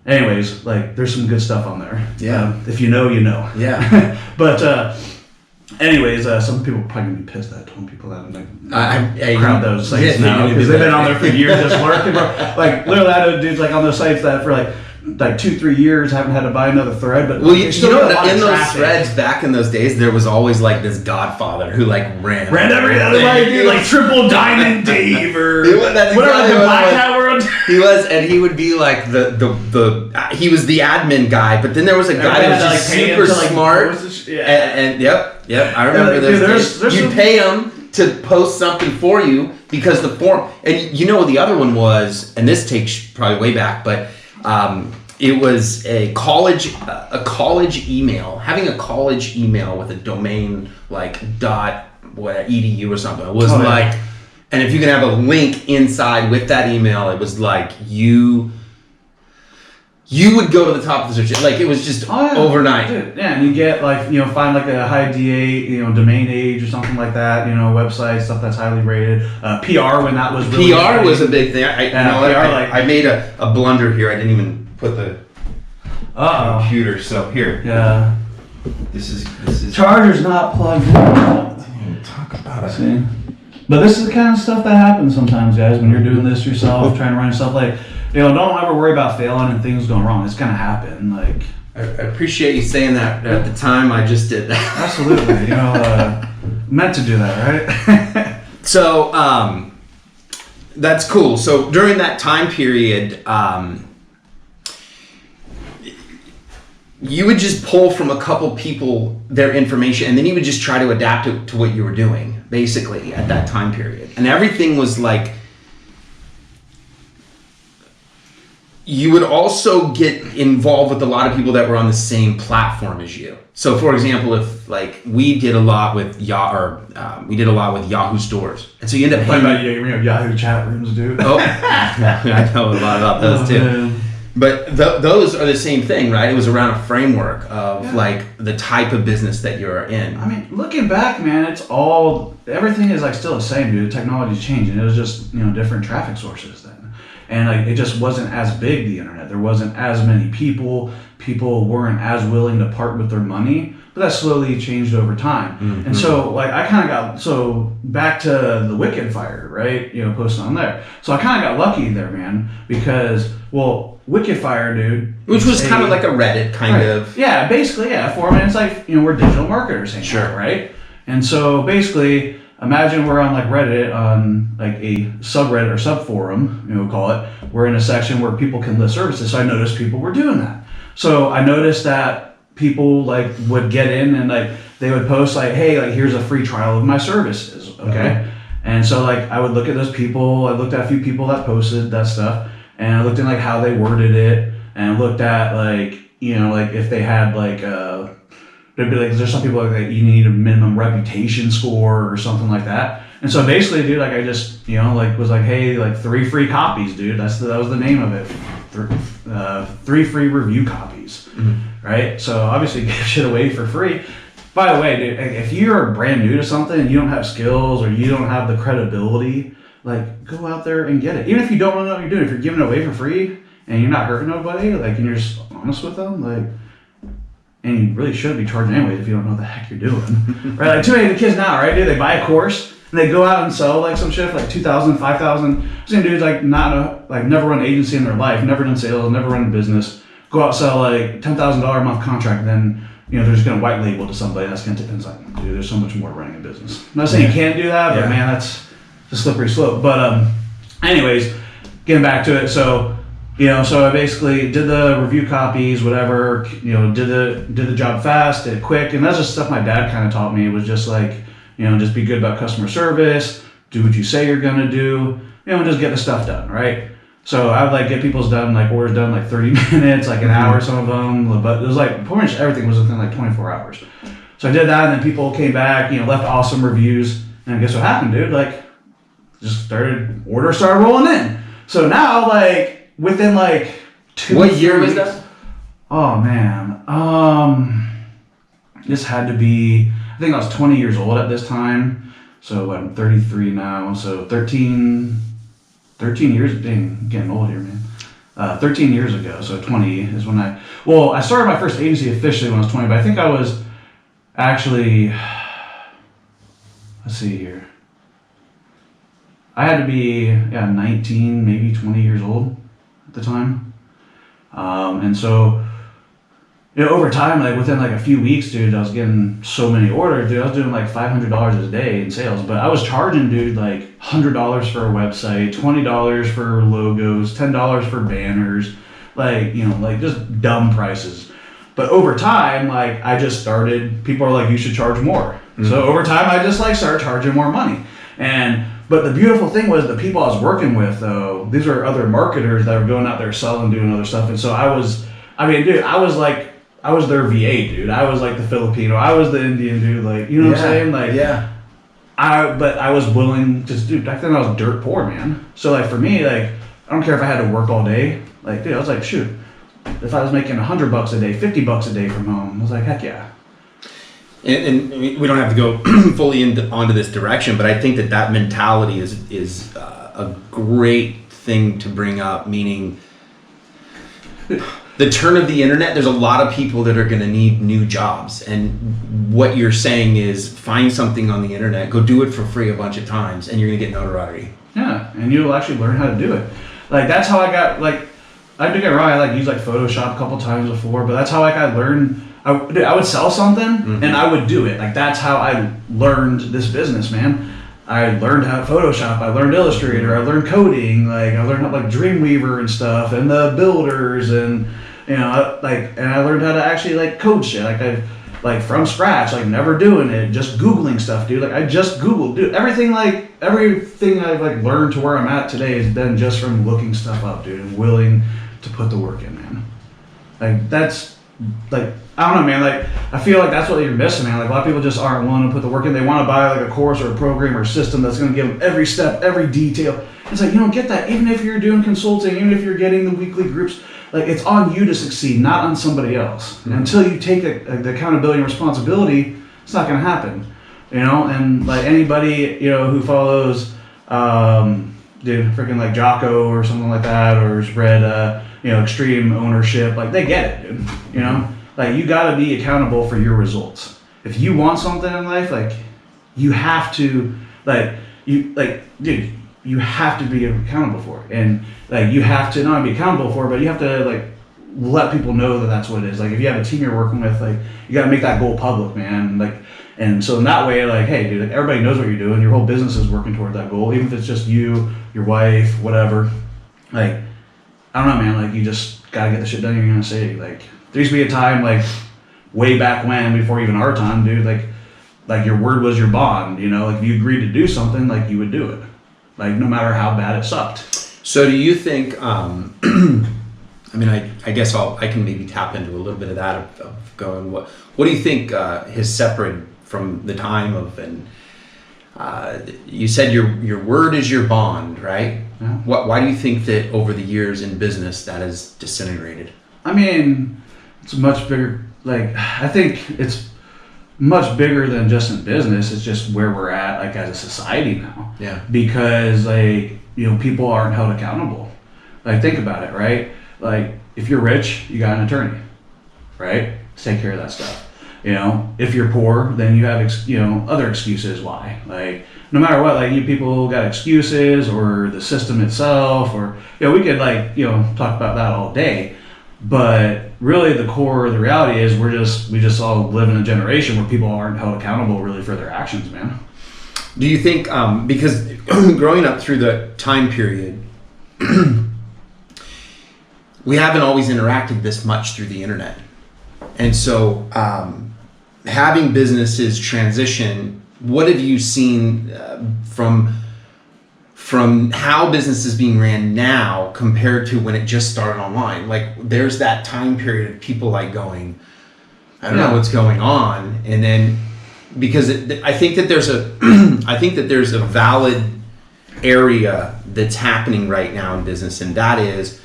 anyways, there's some good stuff on there. Yeah. If you know, you know. Yeah. But anyways, some people are probably gonna be pissed that I told people that. I crowd those sites now because they've been on there for years just working. Literally, I know dudes on those sites that for like 2-3 years haven't had to buy another thread. But in those threads back in those days, there was always this Godfather who ran every other dude, Triple Diamond Dave or whatever the Black Hat World. He was, and he would be he was the admin guy, but then there was a guy that was just super smart. And yep, I remember those days. You'd pay him to post something for you because the form, and the other one was, and this takes probably way back, but it was a college email. Having a college email with a domain .edu or something. It was and if you can have a link inside with that email, it was you would go to the top of the search. It was just overnight. Dude. Yeah, and you get find a high DA, domain age or something like that. Website stuff that's highly rated. PR when that was really PR was a big thing. I made a blunder here. I didn't even put the computer. So here. Yeah. This is charger's not plugged in. Damn, talk about it. See? But this is the kind of stuff that happens sometimes, guys, when you're doing this yourself, trying to run yourself. Don't ever worry about failing and things going wrong. It's gonna happen. I appreciate you saying that. At the time, I just did that. Absolutely. Meant to do that, right? So that's cool. So during that time period, you would just pull from a couple people their information, and then you would just try to adapt it to what you were doing, basically, at that time period. And everything was you would also get involved with a lot of people that were on the same platform as you. So, for example, if we did a lot with Yahoo stores, and so you end up playing about Yahoo chat rooms, dude. Oh, I know a lot about those too. Man. But those are the same thing, right? It was around a framework of the type of business that you're in. I mean, looking back, man, everything is still the same, dude. Technology's changing. It was just different traffic sources then. And it just wasn't as big, the internet. There wasn't as many people. People weren't as willing to part with their money. But that slowly changed over time. Mm-hmm. And so I kind of got back to the Wicked Fire, right? Posting on there. So I kind of got lucky there, man, because Wicked Fire, dude, which was kind of like a Reddit kind of. Yeah, basically, yeah. Forum, and it's we're digital marketers hanging out, right? And so basically, imagine we're on Reddit on a subreddit or subforum, we'll call it. We're in a section where people can list services. So I noticed people were doing that. So I noticed that people would get in and they would post hey, here's a free trial of my services, okay? Uh-huh. And so I would look at those people. I looked at a few people that posted that stuff, and I looked at how they worded it, and I looked at if they had there'd be there's some people you need a minimum reputation score or something like that. And so basically, dude, I just was hey, 3 free copies, dude. That was the name of it. 3 free review copies, right? So obviously give shit away for free. By the way, dude, if you're brand new to something and you don't have skills or you don't have the credibility, go out there and get it. Even if you don't know what you're doing, if you're giving it away for free and you're not hurting nobody, and you're just honest with them, and you really shouldn't be charging anyways if you don't know what the heck you're doing, right? Too many of the kids now, right, dude, they buy a course and they go out and sell some shit for $2,000, $5,000. Same dudes never run an agency in their life, never done sales, never run a business, go out and sell $10,000 a month contract, and then they're just gonna white label to somebody. That's gonna tip inside. Dude, there's so much more to running a business. I'm not saying you can't do that, but man, that's a slippery slope. But anyways, getting back to it, so I basically did the review copies, whatever, did the job fast, did it quick, and that's just stuff my dad kind of taught me. It was just just be good about customer service, do what you say you're gonna do, just get the stuff done, right? So I would like get people's orders done like 30 minutes, like an hour, some of them, but it was like pretty much everything was within like 24 hours. So I did that, and then people came back, left awesome reviews, and guess what happened, dude? Like, orders started rolling in. So now, like, within like 2 What year was weeks- that? Oh man, this had to be, I think I was 20 years old at this time. So I'm 33 now. So 13 years, dang, I'm getting old here, man. 13 years ago, so 20 is when I started my first agency officially when I was 20, but I think I was actually, let's see here. I had to be 19, maybe 20 years old at the time. And so, over time, like within like a few weeks, dude, I was getting so many orders, dude. I was doing like $500 a day in sales, but I was charging, dude, like $100 for a website, $20 for logos, $10 for banners, like just dumb prices. But over time, like I just started, people are like, you should charge more. Mm-hmm. So over time, I just like started charging more money. But the beautiful thing was the people I was working with, though, these were other marketers that were going out there selling, doing other stuff. And so I was their VA, dude. I was like the Filipino. I was the Indian dude. Like, you know what I'm saying? Like, yeah. But I was willing to, dude, back then I was dirt poor, man. So like for me, like, I don't care if I had to work all day. Like, dude, I was like, shoot, if I was making $100 a day, $50 a day from home, I was like, heck yeah. And we don't have to go fully onto this direction, but I think that mentality is a great thing to bring up, meaning the turn of the internet, there's a lot of people that are going to need new jobs. And what you're saying is find something on the internet, go do it for free a bunch of times, and you're going to get notoriety. Yeah, and you'll actually learn how to do it. Like, that's how I got, like, I do get wrong, I used like Photoshop a couple times before, but that's how like I learned. I would sell something and I would do it. Like, that's how I learned this business, man. I learned how to Photoshop, I learned Illustrator, I learned coding, like I learned how like Dreamweaver and stuff, and the builders, and and I learned how to actually like code shit, like from scratch, like never doing it, just Googling stuff, dude. Like I just Googled, dude. Everything I've like learned to where I'm at today has been just from looking stuff up, dude, and willing to put the work in, man. Like that's like, I don't know, man. Like, I feel like that's what you're missing, man. Like, a lot of people just aren't willing to put the work in. They want to buy like a course or a program or a system that's going to give them every step, every detail. It's like, you don't get that. Even if you're doing consulting, even if you're getting the weekly groups, like, it's on you to succeed, not on somebody else. Mm-hmm. Until you take the accountability and responsibility, it's not going to happen. And like anybody, who follows, freaking like Jocko or something like that, or has read, Extreme Ownership, like, they get it, dude. Like, you got to be accountable for your results. If you want something in life, like, you have to, you have to be accountable for it. And, like, you have to not be accountable for it, but you have to, like, let people know that that's what it is. Like, if you have a team you're working with, like, you got to make that goal public, man. Like, and so in that way, like, hey, dude, like, everybody knows what you're doing. Your whole business is working toward that goal, even if it's just you, your wife, whatever. Like, I don't know, man. Like, you just got to get the shit done you're going to say. Like, there used to be a time, like, way back when, before even our time, dude, like your word was your bond, Like, if you agreed to do something, like, you would do it. Like, no matter how bad it sucked. So do you think, I guess I can maybe tap into a little bit of that, of going, what do you think has separated from the time of, and you said your word is your bond, right? Yeah. Why do you think that over the years in business that has disintegrated? I mean, it's much bigger. Like, I think it's much bigger than just in business. It's just where we're at, like, as a society now. Yeah. Because, like, people aren't held accountable. Like, think about it, right? Like, if you're rich, you got an attorney, right? To take care of that stuff. If you're poor, then you have, other excuses why. Like, no matter what, like, you people got excuses, or the system itself, or, we could, like, talk about that all day. But really the core of the reality is we just all live in a generation where people aren't held accountable really for their actions, man. Do you think, because growing up through the time period, we haven't always interacted this much through the internet. And so having businesses transition, what have you seen from from how business is being ran now compared to when it just started online. Like there's that time period of people like going, I don't know what's going on. And then because I think that there's a valid area that's happening right now in business, and that is,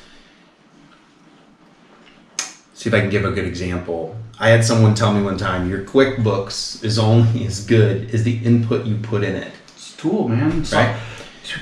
see if I can give a good example. I had someone tell me one time, your QuickBooks is only as good as the input you put in it. It's a tool, man. Right?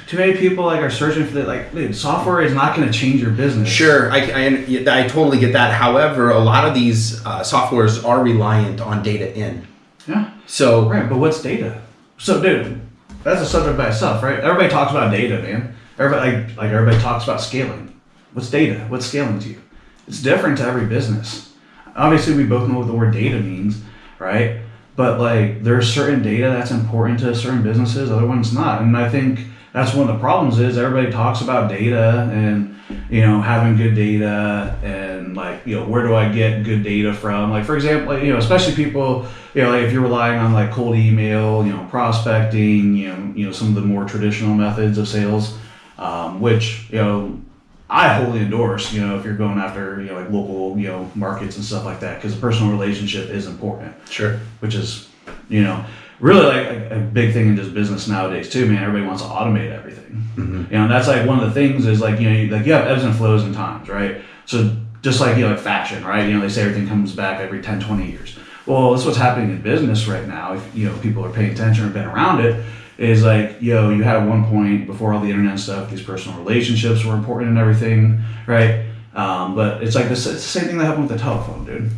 Too many people like are searching for that. Like, dude, software is not going to change your business. Sure, I totally get that. However, a lot of these softwares are reliant on data in. Yeah. So right, but what's data? So, dude, that's a subject by itself, right? Everybody talks about data, man. Everybody like everybody talks about scaling. What's data? What's scaling to you? It's different to every business. Obviously, we both know what the word data means, right? But like, there's certain data that's important to certain businesses, other ones not. And I think that's one of the problems is everybody talks about data and, you know, having good data and like, you know, where do I get good data from? Like, for example, you know, especially people, you know, like if you're relying on like cold email, you know, prospecting, you know, some of the more traditional methods of sales, which, you know, I wholly endorse, you know, if you're going after, you know, like local, you know, markets and stuff like that, because the personal relationship is important. Sure. Which is, you know, really like a big thing in just business nowadays too, man. Everybody wants to automate everything. Mm-hmm. You know, and that's like one of the things is like, you know, like you have ebbs and flows in times, right? So just like, you know, like fashion, right? You know, they say everything comes back every 10, 20 years. Well, that's what's happening in business right now. If, you know, people are paying attention or been around it, is like, yo, you had at one point before all the internet stuff, these personal relationships were important and everything, right? But it's like it's the same thing that happened with the telephone, dude.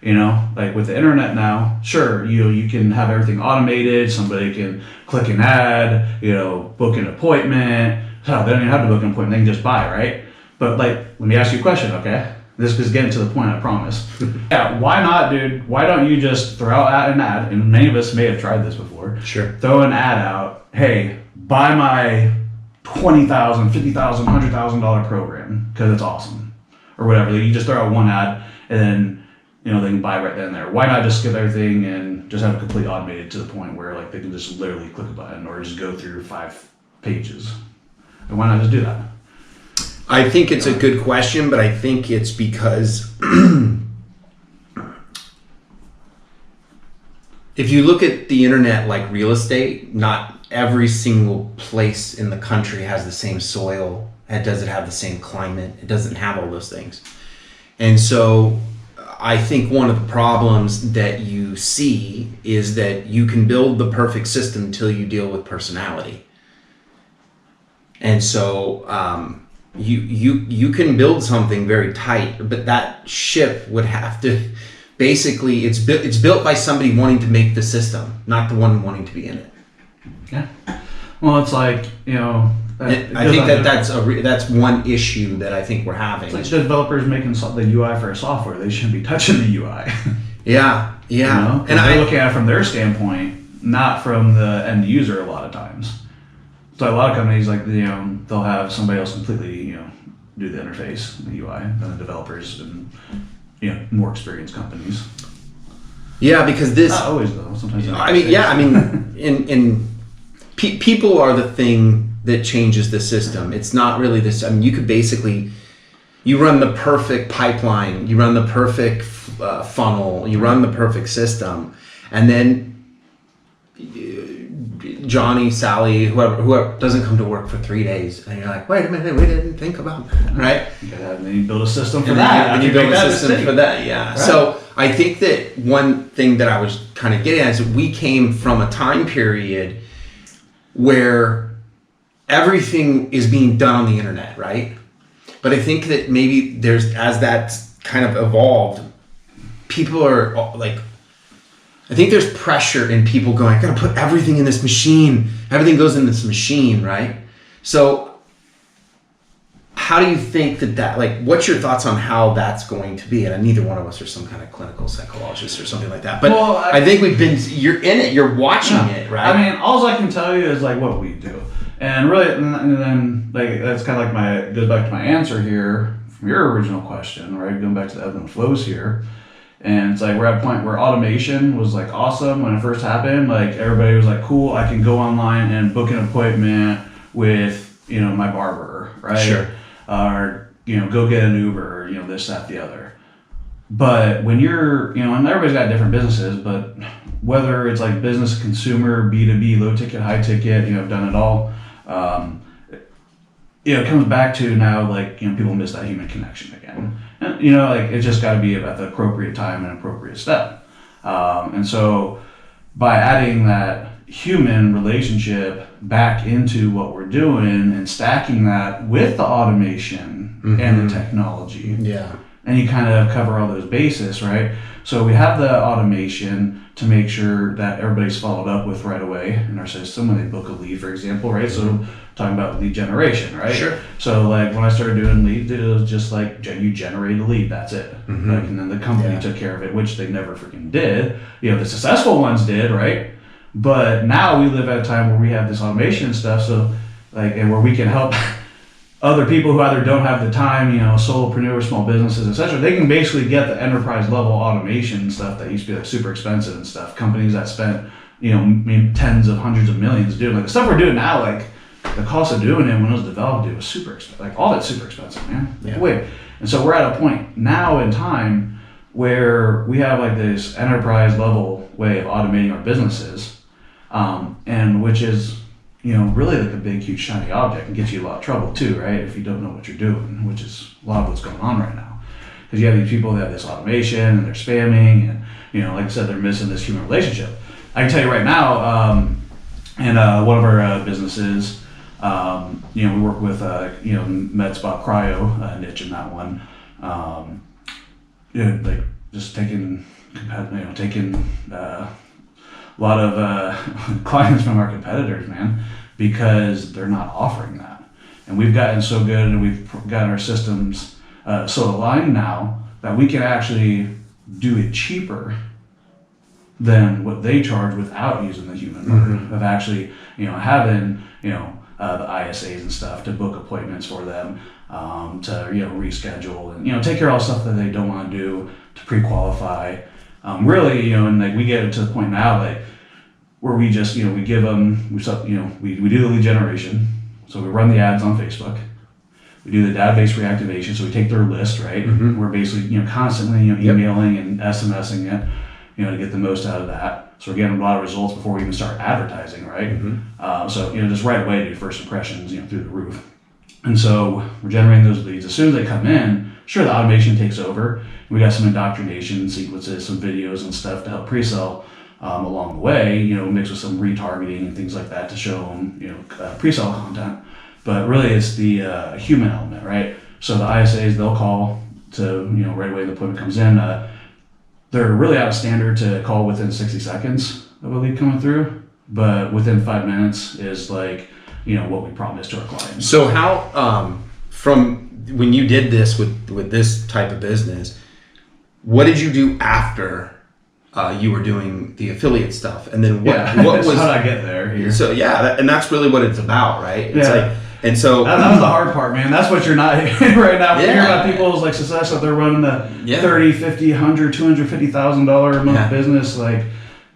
You know, like with the internet now, sure, you can have everything automated. Somebody can click an ad, you know, book an appointment. Hell, they don't even have to book an appointment; they can just buy, right? But like, let me ask you a question, okay? This is getting to the point, I promise. Yeah, why not, dude? Why don't you just throw out an ad? And many of us may have tried this before. Sure. Throw an ad out. Hey, buy my $20,000, $50,000, $100,000 program because it's awesome, or whatever. You just throw out one ad, and then, you know, they can buy right then and there. Why not just skip everything and just have it completely automated to the point where like they can just literally click a button or just go through 5 pages? And why not just do that? I think it's a good question, but I think it's because if you look at the internet like real estate, not every single place in the country has the same soil. It doesn't have the same climate. It doesn't have all those things. And so I think one of the problems that you see is that you can build the perfect system until you deal with personality. And so you can build something very tight, but that ship would have to basically it's built by somebody wanting to make the system, not the one wanting to be in it. Yeah. Well, it's like, you know, I think that's one issue that I think we're having. It's like developers making the UI for a software. They shouldn't be touching the UI. Yeah. You know? And they're looking at it from their standpoint, not from the end user a lot of times. So a lot of companies, like, you know, they'll have somebody else completely, you know, do the interface, the UI, than the developers and, you know, more experienced companies. Yeah, because this... Not always, though. Sometimes. People are the thing that changes the system. It's not really this. I mean, you could basically, you run the perfect pipeline, you run the perfect funnel, you run the perfect system, and then Johnny, Sally, whoever doesn't come to work for 3 days, and you're like, wait a minute, we didn't think about that, right? And then you build a system for that. And you build a system for that, yeah. Right. So I think that one thing that I was kind of getting at is that we came from a time period where everything is being done on the internet, right? But I think that maybe as that's kind of evolved, people are like, I think there's pressure in people going, I gotta put everything in this machine. Everything goes in this machine, right? So how do you think that like, what's your thoughts on how that's going to be? And neither one of us are some kind of clinical psychologist or something like that. But I think you're in it, you're watching it, right? I mean, all I can tell you is like what we do. And really, and then like, that's kind of like goes back to my answer here from your original question, right? Going back to the ebb and flows here. And it's like we're at a point where automation was like awesome when it first happened. Like everybody was like, cool, I can go online and book an appointment with my barber, right? Sure. Or, go get an Uber, or, this, that, the other. But when you're, and everybody's got different businesses, but whether it's like business, consumer, B2B, low ticket, high ticket, I've done it all. It comes back to now, like, people miss that human connection again. And, like, it's just got to be at the appropriate time and appropriate step. And so by adding that human relationship back into what we're doing and stacking that with the automation and the technology. Yeah. And you kind of cover all those bases, right? So we have the automation to make sure that everybody's followed up with right away in our system when they book a lead, for example, right? So talking about lead generation, right? Sure. So like when I started doing leads, it was just like you generate a lead, that's it. Like, and then the company took care of it, which they never freaking did. The successful ones did, right? But now we live at a time where we have this automation and stuff, so like, and where we can help other people who either don't have the time, solopreneurs, small businesses, etc. They can basically get the enterprise level automation and stuff that used to be like super expensive and stuff. Companies that spent, maybe tens of hundreds of millions doing like the stuff we're doing now, like the cost of doing it when it was developed, it was super expensive. Like all that's super expensive, man. Yeah. Wait. And so we're at a point now in time where we have like this enterprise level way of automating our businesses, and which is, really like a big, huge, shiny object and gets you a lot of trouble too, right? If you don't know what you're doing, which is a lot of what's going on right now. Because you have these people that have this automation and they're spamming and, like I said, they're missing this human relationship. I can tell you right now, in one of our businesses, we work with, MedSpot Cryo, niche in that one. Like just taking a lot of clients from our competitors, man, because they're not offering that. And we've gotten so good and we've gotten our systems so aligned now that we can actually do it cheaper than what they charge without using the human part of actually, having, the ISAs and stuff to book appointments for them, to, reschedule and, take care of all the stuff that they don't want to do, to pre-qualify. Really, and like we get to the point now, like where we just, we give them, we do the lead generation. So we run the ads on Facebook. We do the database reactivation. So we take their list, right? We're basically, constantly, emailing and SMSing it, to get the most out of that. So we're getting a lot of results before we even start advertising, right? So, just right away do first impressions, through the roof. And so we're generating those leads. As soon as they come in, sure, the automation takes over. We got some indoctrination sequences, some videos and stuff to help pre-sell along the way, mixed with some retargeting and things like that to show them, pre-sell content. But really it's the human element, right? So the ISAs, they'll call to, right away the appointment comes in. They're really out of standard to call within 60 seconds of a lead coming through, but within 5 minutes is like, what we promised to our clients. So how, from when you did this with this type of business, what did you do after you were doing the affiliate stuff? And then what was, how did I get there here? So and that's really what it's about, right? It's like, and so that was the hard part, man. That's what you're not hearing right now. When you hear about people's like success that they're running a $30, $50, $100, $250,000 a month business, like,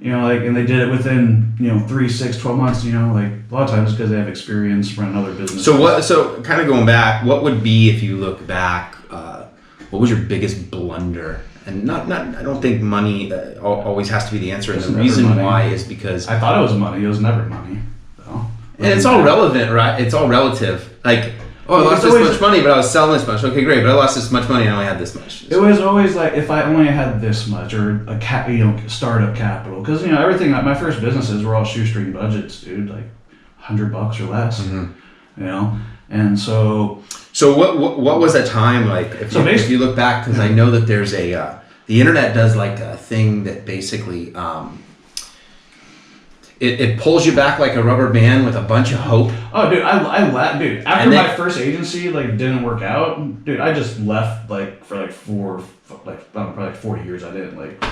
and they did it within, 3, 6, 12 months, like a lot of times because they have experience running other businesses. So kind of going back, what would be, if you look back, what was your biggest blunder? And not I don't think money always has to be the answer. And the reason why is because I thought it was money. It was never money. So. And it's all relevant, right? It's all relative. Like, I lost this much money, but I was selling this much. Okay, great, but I lost this much money and I only had this much. It was always like, if I only had this much, or a startup capital, because everything. My first businesses were all shoestring budgets, dude. Like $100 or less. And so what was a time like? If you look back, because I know that there's the internet does like a thing that basically. It pulls you back like a rubber band with a bunch of hope. Oh, dude, I left, dude. After my first agency didn't work out, dude, I just left for probably 40 years. I didn't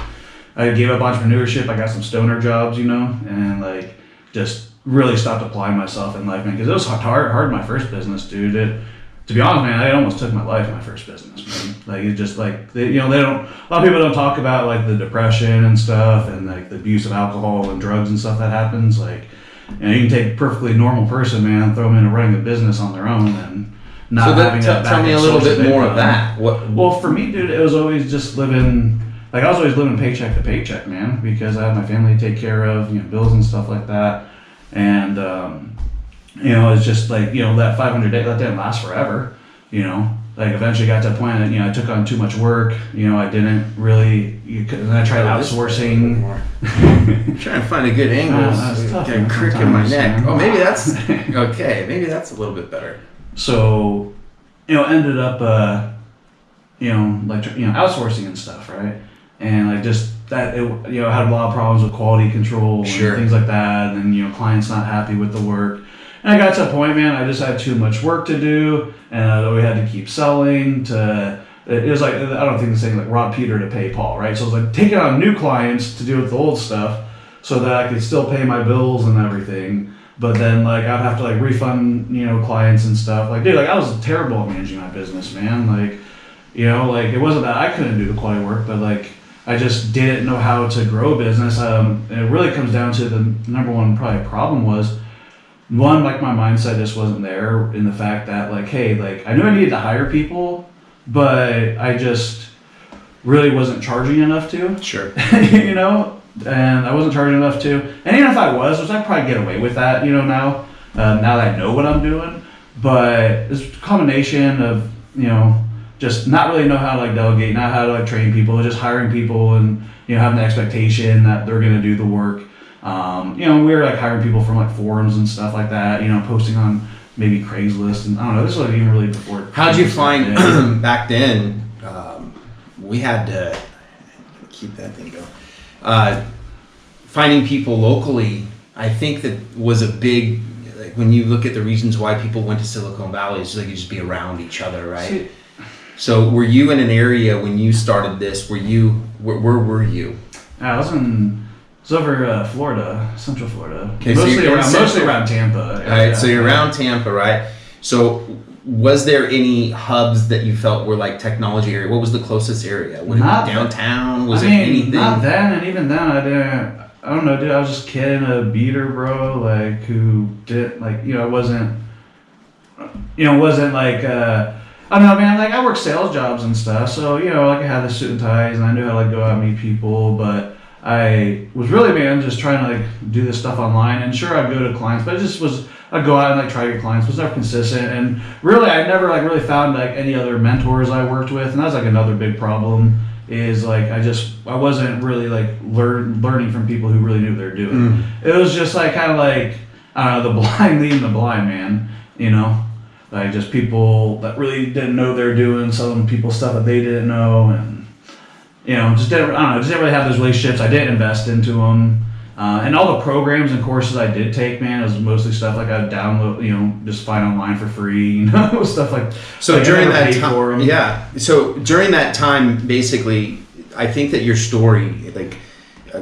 I gave up entrepreneurship. I got some stoner jobs, and just really stopped applying myself in life, man. Because it was hard in my first business, dude. To be honest, man, it almost took my life in my first business, man. It's just they don't. A lot of people don't talk about the depression and stuff, and the abuse of alcohol and drugs and stuff that happens. you can take a perfectly normal person, man, and throw them into running a business on their own and not having that tell me a little bit more of that. Well, for me, dude, it was always just living, like I was always living paycheck to paycheck, man, because I had my family to take care of, bills and stuff like that. And, it's just like, that 500 days, that didn't last forever, like eventually got to a point that, I took on too much work, I didn't really, and I tried outsourcing. I'm trying to find a good angle. That's tough, Got a crick in my neck. Oh, maybe that's, okay, maybe that's a little bit better. So, ended up, outsourcing and stuff, right? And like just that, had a lot of problems with quality control and things like that. And then, clients not happy with the work. And I got to a point, man, I just had too much work to do, and we had to keep selling it was like, I don't think the saying like rob Peter to pay Paul, right? So it was like taking on new clients to deal with the old stuff so that I could still pay my bills and everything. But then like I'd have to like refund, clients and stuff. Like, dude, like I was terrible at managing my business, man. Like, like it wasn't that I couldn't do the quality work, but like I just didn't know how to grow a business. And it really comes down to the number one probably problem was, one, like my mindset just wasn't there in the fact that like, hey, like I knew I needed to hire people, but I just really wasn't charging enough to. Sure. And I wasn't charging enough to. And even if I was, which I'd probably get away with that, now that I know what I'm doing. But it's a combination of, just not really know how to like delegate, not how to like train people, just hiring people and, having the expectation that they're going to do the work. We were like hiring people from like forums and stuff like that, posting on maybe Craigslist, and I don't know, this was even really before. How'd you find back then? We had to keep that thing going. Finding people locally, I think that was a big, like when you look at the reasons why people went to Silicon Valley, it's just like you just be around each other, right? So were you in an area when you started this? Where were you? I was over Florida, Central Florida. Okay, mostly around Tampa. All right, so you're around Tampa, right? So was there any hubs that you felt were like technology area? What was the closest area? Was it downtown? Was it anything? Not then, and even then I don't know, dude. I was just a kid in a beater, bro. Like who did like wasn't like I don't know, man. Like I worked sales jobs and stuff, so like I had the suit and ties, and I knew how to like go out and meet people, but I was really, man, just trying to like do this stuff online, and sure I'd go to clients, but it just was, I'd go out and like try to get clients, was never consistent, and really I never like really found like any other mentors I worked with, and that was like another big problem is like I wasn't really like learning from people who really knew what they were doing. It was just like kind of like I don't know, the blind leading the blind, man, like just people that really didn't know they were doing, selling people stuff that they didn't know, and just didn't really have those relationships. I didn't invest into them. And all the programs and courses I did take, man, it was mostly stuff like I'd download, just find online for free, stuff like. So like during that time, yeah. So during that time, basically, I think that your story, like,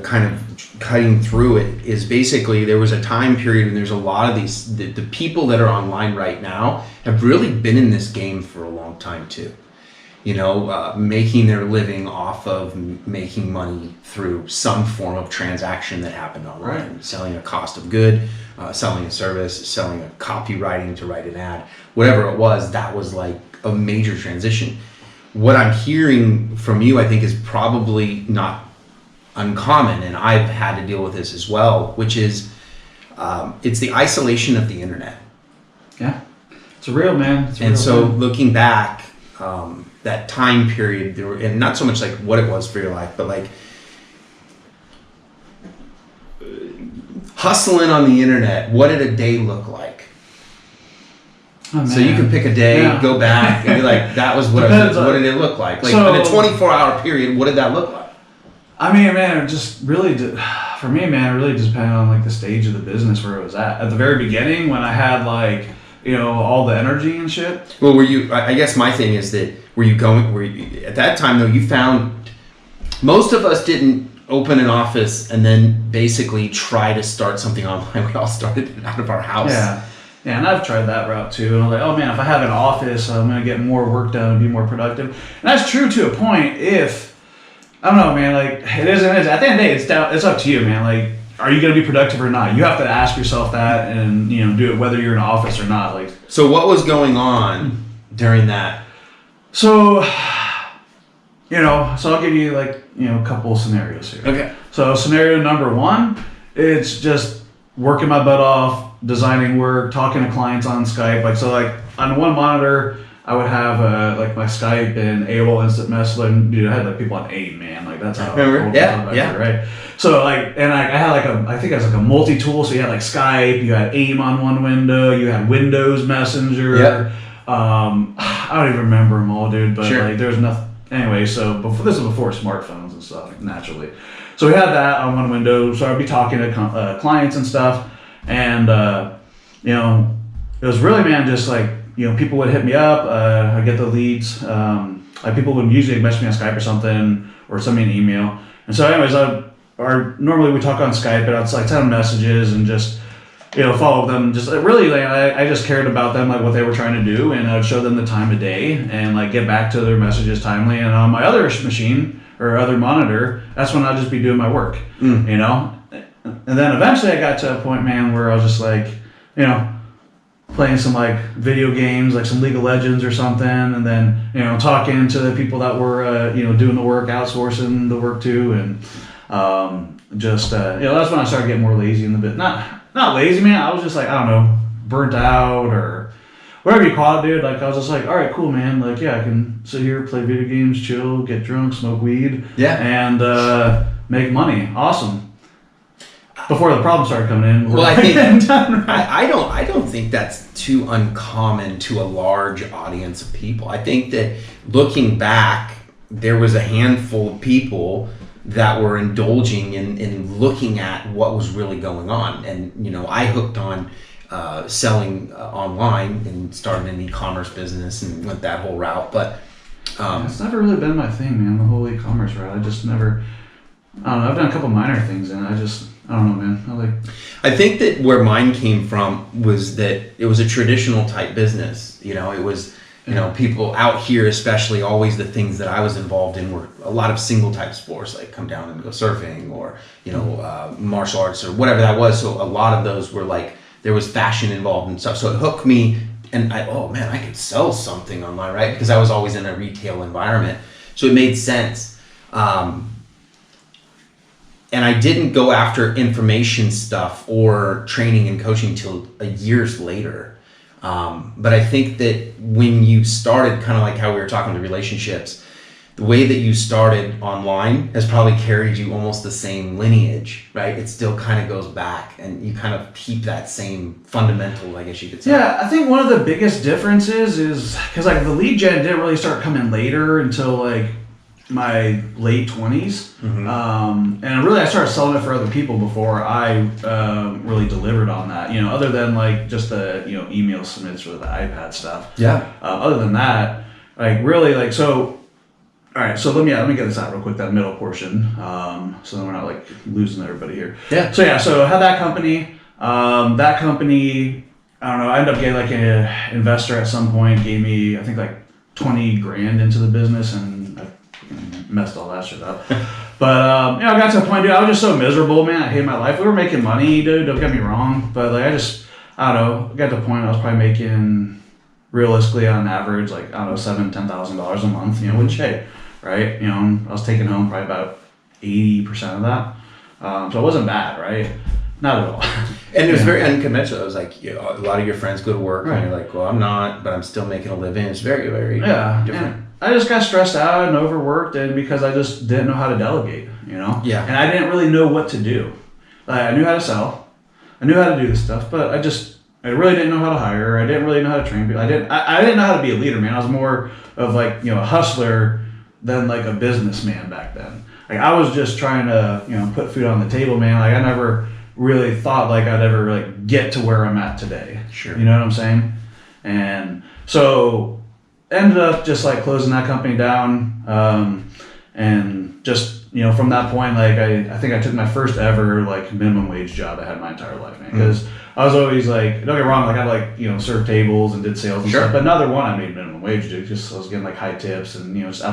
kind of cutting through it, is basically there was a time period when there's a lot of these the people that are online right now have really been in this game for a long time too. Making their living off of making money through some form of transaction that happened online. Right. Selling a cost of good, selling a service, selling a copywriting to write an ad, whatever it was, that was like a major transition. What I'm hearing from you, I think, is probably not uncommon, and I've had to deal with this as well, which is it's the isolation of the internet. Yeah, it's real, man. Looking back, that time period, and not so much like what it was for your life, but like hustling on the internet. What did a day look like? Oh, so you can pick a day, go back, and be like, that was what did it look like? Like in a 24-hour period, what did that look like? I mean, man, it just really did, for me, man, it really just depended on like the stage of the business where it was at. At the very beginning, when I had like, all the energy and shit. Well, I guess my thing is that, at that time though, you found, most of us didn't open an office and then basically try to start something online. We all started it out of our house. Yeah, and I've tried that route too. And I'm like, oh man, if I have an office, I'm going to get more work done and be more productive. And that's true to a point if, I don't know, man, like it is and it is. At the end of the day, it's up to you, man. Like are you going to be productive or not? You have to ask yourself that and, do it whether you're in an office or not. Like, so what was going on during that? So, so I'll give you a couple of scenarios here. Okay. So scenario number one, it's just working my butt off, designing work, talking to clients on Skype. On one monitor, I would have my Skype and AOL Instant Messaging. Dude, I had people on AIM, man. That's how. Remember? Yeah. Right. So I had I think it was a multi-tool. So you had Skype, you had AIM on one window, you had Windows Messenger. Yep. I don't even remember them all, dude. But sure. There was nothing. Anyway, so this is before smartphones and stuff, naturally. So we had that on one window. So I'd be talking to clients and stuff, and it was really, man, just people would hit me up. I get the leads. People would usually message me on Skype or something, or send me an email. And so, anyways, normally we talk on Skype, but I'd send them messages and just follow them. Just really, I just cared about them, what they were trying to do, and I'd show them the time of day and get back to their messages timely. And on my other machine or other monitor, that's when I'd just be doing my work, And then eventually I got to a point, man, where I was just playing some video games, some League of Legends or something, and then talking to the people that were doing the work, outsourcing the work to, and that's when I started getting more lazy in the bit. Not lazy, man. I was just I don't know, burnt out or whatever you call it, dude. I was just all right, cool, man. I can sit here, play video games, chill, get drunk, smoke weed, and make money. Awesome. Before the problem started coming in. Well, I think I don't think that's too uncommon to a large audience of people. I think that looking back, there was a handful of people that were indulging in looking at what was really going on. And, I hooked on selling online and started an e-commerce business and went that whole route. But it's never really been my thing, man, the whole e-commerce route. I just never, I don't know, I've done a couple minor things and I don't know, man. I think that where mine came from was that it was a traditional type business. It was, people out here, especially, always the things that I was involved in were a lot of single type sports, come down and go surfing or, martial arts or whatever that was. So a lot of those were there was fashion involved and stuff. So it hooked me and I could sell something online, right? Because I was always in a retail environment. So it made sense. And I didn't go after information stuff or training and coaching till years later. But I think that when you started, kind of how we were talking to relationships, the way that you started online has probably carried you almost the same lineage, right? It still kind of goes back and you kind of keep that same fundamental, I guess you could say. Yeah, I think one of the biggest differences is because the lead gen didn't really start coming later until my late 20s. Mm-hmm. And really I started selling it for other people before I really delivered on that, other than just the email submits for the iPad stuff. Yeah. Other than that, so all right, so let me get this out real quick, that middle portion, so then we're not losing everybody here. Yeah. So I had that company. That company, I don't know, I ended up getting an investor at some point, gave me I think 20 grand into the business, and I messed all that shit up. But I got to a point, dude, I was just so miserable, man. I hated my life. We were making money, dude, don't get me wrong, but I don't know, got to a point I was probably making realistically on average $7,000-$10,000 a month, which, hey, right, I was taking home probably about 80% of that, so it wasn't bad, right? Not at all. And it was very unconventional. It was a lot of your friends go to work, right, and you're well, I'm not, but I'm still making a living. It's very, very different. And I just got stressed out and overworked, and because I just didn't know how to delegate, Yeah. And I didn't really know what to do. I knew how to sell, I knew how to do this stuff, but I really didn't know how to hire. I didn't really know how to train people. I didn't know how to be a leader, man. I was more of a hustler than a businessman back then. I was just trying to put food on the table, man. I never really thought I'd ever get to where I'm at today. Sure. You know what I'm saying? And so ended up just closing that company down. And just, from that point, like I think I took my first ever like minimum wage job I had my entire life, man. Because I was always like, don't get me wrong, like I served tables and did sales and stuff. But another one I made minimum wage, dude. Just I was getting like high tips and just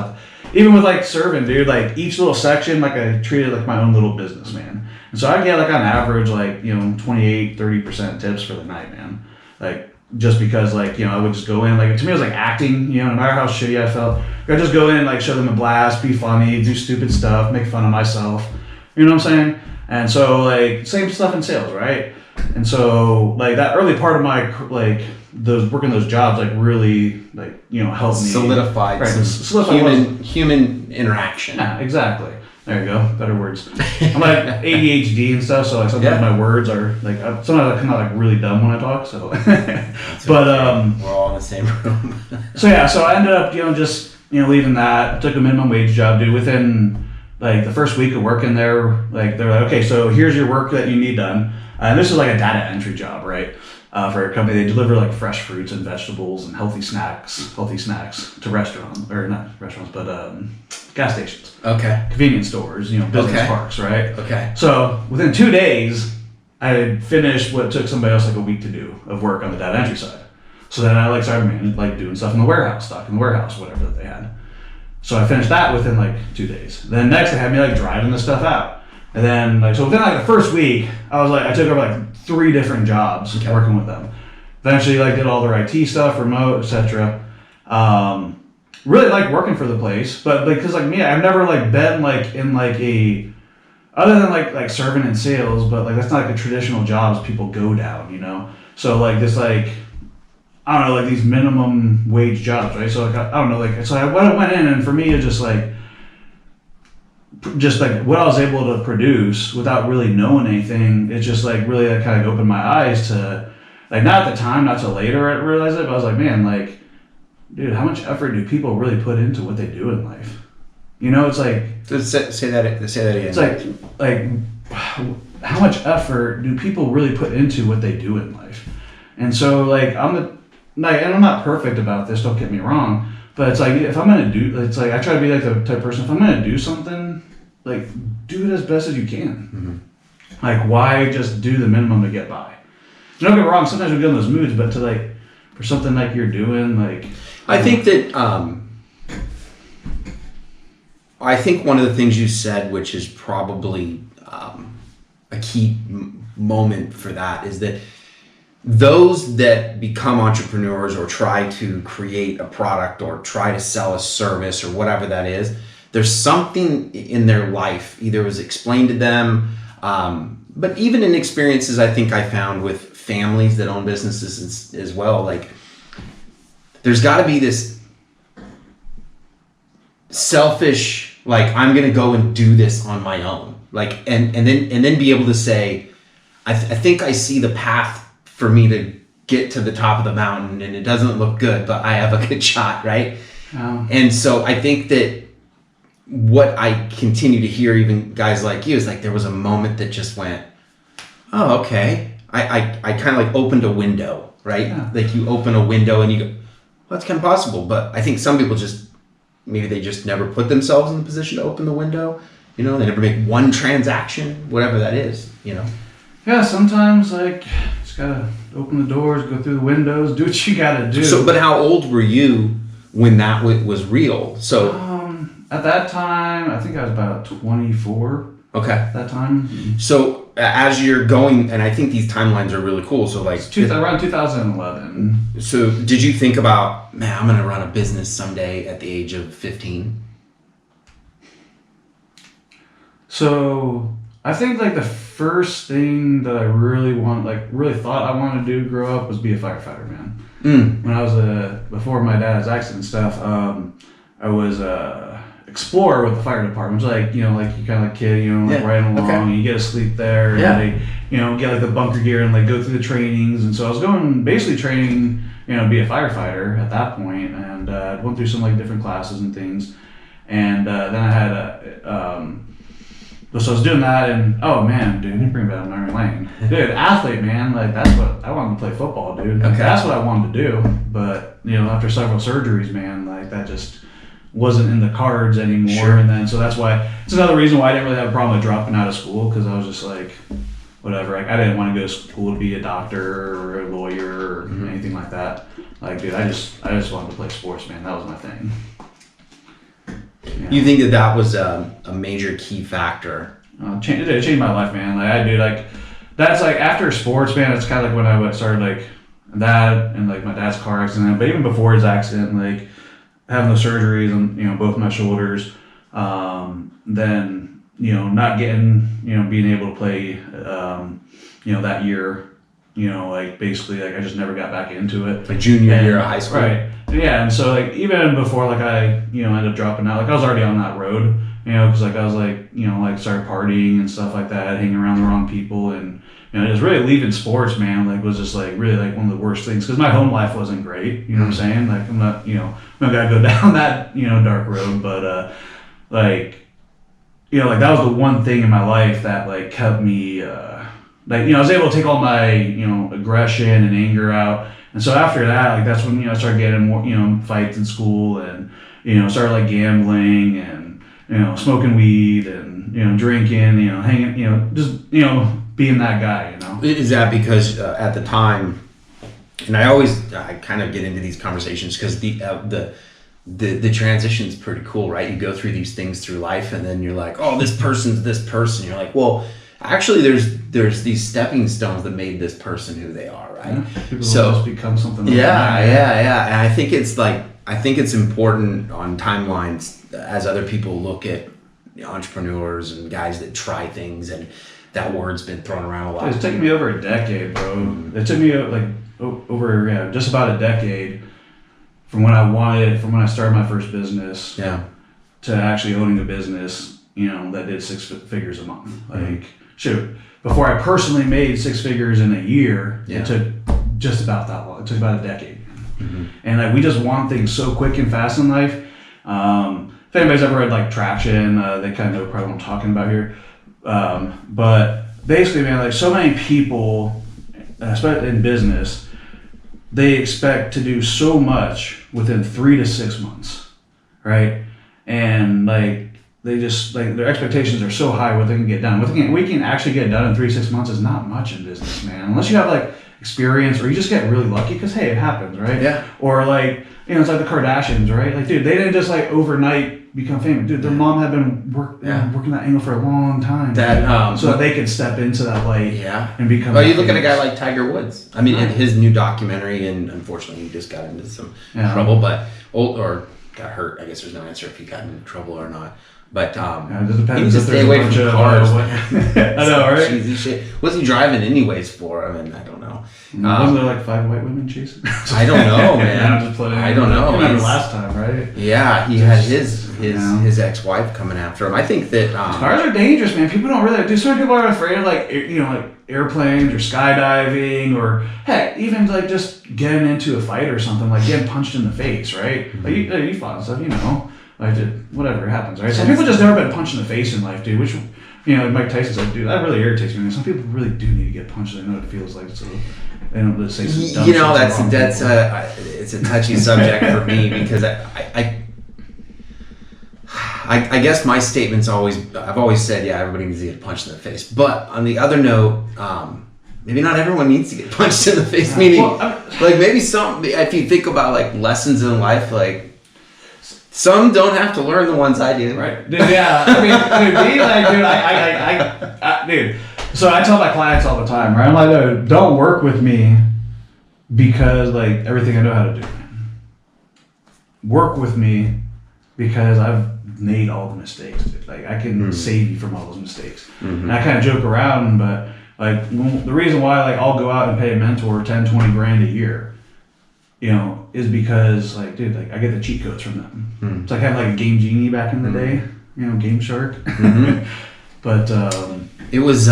even with like serving, dude. Like each little section, like I treated like my own little business, man. And so I get like on average like 28-30% tips for the night, man. Like just because like I would just go in, like to me it was like acting. No matter how shitty I felt, I'd just go in, like show them a blast, be funny, do stupid stuff, make fun of myself. You know what I'm saying? And so like same stuff in sales, right? And so like that early part of my like those working those jobs like really like helped me solidified human interaction. Yeah, exactly. There you go. Better words. I'm like ADHD and stuff, so like sometimes my words are like sometimes I come out like really dumb when I talk. So, but we're all in the same room. So I ended up just leaving that. I took a minimum wage job, dude. Within like the first week of working there, like they're like, okay, so here's your work that you need done. And this is like a data entry job, right? For a company, they deliver like fresh fruits and vegetables and healthy snacks to restaurants, or not restaurants, but gas stations. Okay. Convenience stores, business parks, right? Okay. So within 2 days, I had finished what took somebody else like a week to do of work on the data entry side. So then I started doing stuff in the warehouse, stock in the warehouse, whatever that they had. So I finished that within like 2 days. Then next they had me like driving this stuff out. And then so within like the first week, I took over like 3 different jobs working with them. Eventually did all their IT stuff, remote, etc. Really liked working for the place, but because like me, I've never been in a other than like serving in sales, but that's not like the traditional jobs people go down, So this I don't know, these minimum wage jobs, right? So I don't know, so I went in, and for me it's just what I was able to produce without really knowing anything. It just really kind of opened my eyes to not at the time, not till later I realized it, but I was like, man, dude, how much effort do people really put into what they do in life? It's like say that again. It's like how much effort do people really put into what they do in life? And so and I'm not perfect about this, don't get me wrong, but it's if I'm gonna do, it's I try to be the type of person, if I'm gonna do something, do it as best as you can. Mm-hmm. Why just do the minimum to get by? Don't get me wrong, sometimes we get in those moods, but to for something you're doing, I think that I think one of the things you said, which is probably a key moment for that, is that those that become entrepreneurs or try to create a product or try to sell a service or whatever that is, there's something in their life, either it was explained to them, but even in experiences I think I found with families that own businesses as well, there's got to be this selfish, I'm going to go and do this on my own, and then be able to say, I think I see the path for me to get to the top of the mountain, and it doesn't look good, but I have a good shot, right? And so I think that what I continue to hear, even guys like you, is there was a moment that just went, oh, okay. I kind of opened a window, right? Yeah. You open a window and you go, well, that's kind of possible. But I think some people maybe they just never put themselves in the position to open the window. They never make one transaction, whatever that is, Yeah, sometimes just gotta open the doors, go through the windows, do what you gotta do. So, but how old were you when that was real? So at that time, I think I was about 24. Okay. At that time. So as you're going, and I think these timelines are really cool. So around 2011. So did you think about, man, I'm gonna run a business someday at the age of 15? So I think the first thing that I really thought I wanted to do grow up was be a firefighter, man. When I was before my dad's accident stuff, I was explorer with the fire department. You kind of kid, riding along, and you get to sleep there, and they, get the bunker gear and go through the trainings. And so I was basically training, be a firefighter at that point, and went through some different classes and things. And then I had so I was doing that, and oh man, dude, you bring back memory lane. Dude, athlete, man, that's what I wanted to play football, dude. That's what I wanted to do. But after several surgeries, man, that just wasn't in the cards anymore. Sure. And then so that's why it's another reason why I didn't really have a problem with dropping out of school, because I was just like, whatever. Like, I didn't want to go to school to be a doctor or a lawyer or anything like that. Like, dude, I just wanted to play sports, man. That was my thing. Yeah. You think that was a major key factor? It changed my life, man. Like, I do, like, that's like after sports, man. It's kind of like when I started like that and like my dad's car accident, but even before his accident, like having the surgeries on both my shoulders, then not getting being able to play that year, like basically like I just never got back into it. Like junior year of high school, right? Yeah, and so like even before like I ended up dropping out, like I was already on that road, because like I was like like started partying and stuff like that, hanging around the wrong people, and it was really leaving sports, man. Like was just like really like one of the worst things, because my home life wasn't great. You know what I'm saying? Like I'm not I'm not gonna go down that dark road, but like that was the one thing in my life that like kept me like I was able to take all my aggression and anger out. And so after that, like that's when I started getting more fights in school, and started like gambling and smoking weed and drinking, hanging, just being that guy. Is that because at the time, and I kind of get into these conversations because the transition's pretty cool, right? You go through these things through life, and then you're like, oh, this person's this person. You're like, well, actually, there's these stepping stones that made this person who they are, right? Yeah, people just become something. Yeah. And I think it's important on timelines as other people look at entrepreneurs and guys that try things, and that word's been thrown around a lot. It's taken me over a decade, bro. It took me like over just about a decade from when I started my first business, to actually owning a business, that did 6 figures a month. Like, shoot, before I personally made 6 figures in a year, it took just about that long. It took about a decade. And like, we just want things so quick and fast in life. If anybody's ever read like Traction, they kind of know probably what I'm talking about here. But basically, man, like so many people, especially in business, they expect to do so much within 3 to 6 months, right? And like they just like their expectations are so high what they can get done. What we can actually get done in 3 to 6 months is not much in business, man. Unless you have like experience or you just get really lucky, because hey, it happens, right? Yeah. Or like it's like the Kardashians, right? Like, dude, they didn't just like overnight become famous. Dude, their mom had been working that angle for a long time. So that they could step into that light and become. Well, you look at a guy like Tiger Woods. I mean, his new documentary, and unfortunately, he just got into some trouble, or got hurt. I guess there's no answer if he got into trouble or not. But it depends. he needs to stay away from cars. I know, right? Cheesy shit. What's he driving anyways for? I mean, I don't know. Wasn't there like 5 white women chasing? I don't know, man. I'm just playing. I don't know. I remember last time, right? Yeah, he had his ex-wife coming after him. I think that cars are dangerous, man. People don't really do. Some people are afraid of like like airplanes or skydiving, or heck, even like just getting into a fight or something, like getting punched in the face, right? Like you fought and stuff, like whatever happens, right? Some people just never been punched in the face in life, dude. Which like Mike Tyson said, dude, that really irritates me. Some people really do need to get punched. They know what it feels like, so they don't just say some dumb shit. That's it's a touchy subject for me, because I guess my statement's I've always said, everybody needs to get punched in the face. But on the other note, maybe not everyone needs to get punched in the face. Meaning, like maybe if you think about like lessons in life, like some don't have to learn the ones I did. Right. Dude, yeah. I mean, dude, I dude. So I tell my clients all the time, right? I'm like, dude, don't work with me because like everything I know how to do. Work with me because I've made all the mistakes. Dude. Like I can save you from all those mistakes. And I kind of joke around, but like the reason why like I'll go out and pay a mentor 10, 20 grand a year, is because like, dude, like I get the cheat codes from them. It's like having like a Game Genie back in the day, Game Shark. But it was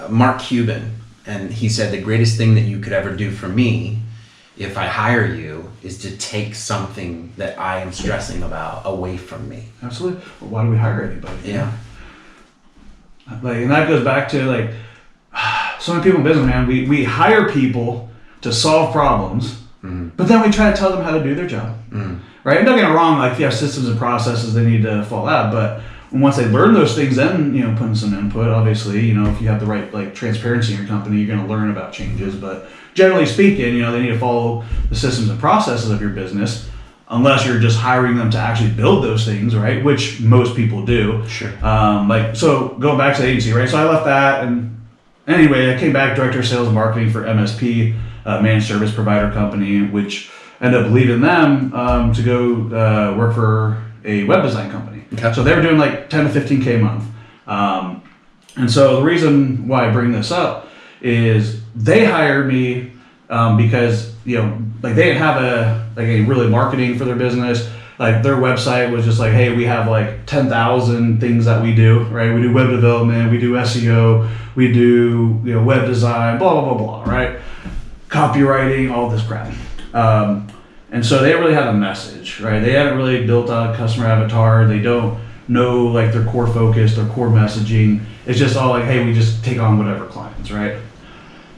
Mark Cuban, and he said the greatest thing that you could ever do for me if I hire you is to take something that I am stressing about away from me. Absolutely. Well, why do we hire anybody? Yeah. Like, and that goes back to like so many people in business, man. We hire people to solve problems, But then we try to tell them how to do their job, right? And don't get me wrong, like if you have systems and processes, they need to fall out. But once they learn those things, then put in some input. Obviously, if you have the right like transparency in your company, you're going to learn about changes. But generally speaking, they need to follow the systems and processes of your business, unless you're just hiring them to actually build those things, right? Which most people do. Sure. So going back to the agency, right? So I left that, and anyway, I came back, director of sales and marketing for MSP. Managed service provider company, which ended up leaving them to go work for a web design company. Okay. So they were doing like 10 to 15K a month. And so the reason why I bring this up is they hired me because like they didn't have a really marketing for their business. Like their website was just like, hey, we have like 10,000 things that we do, right? We do web development, we do SEO, we do web design, blah blah blah blah, right? Copywriting, all this crap. And so they really have a message, right? They haven't really built a customer avatar. They don't know like their core focus, their core messaging. It's just all like, hey, we just take on whatever clients, right?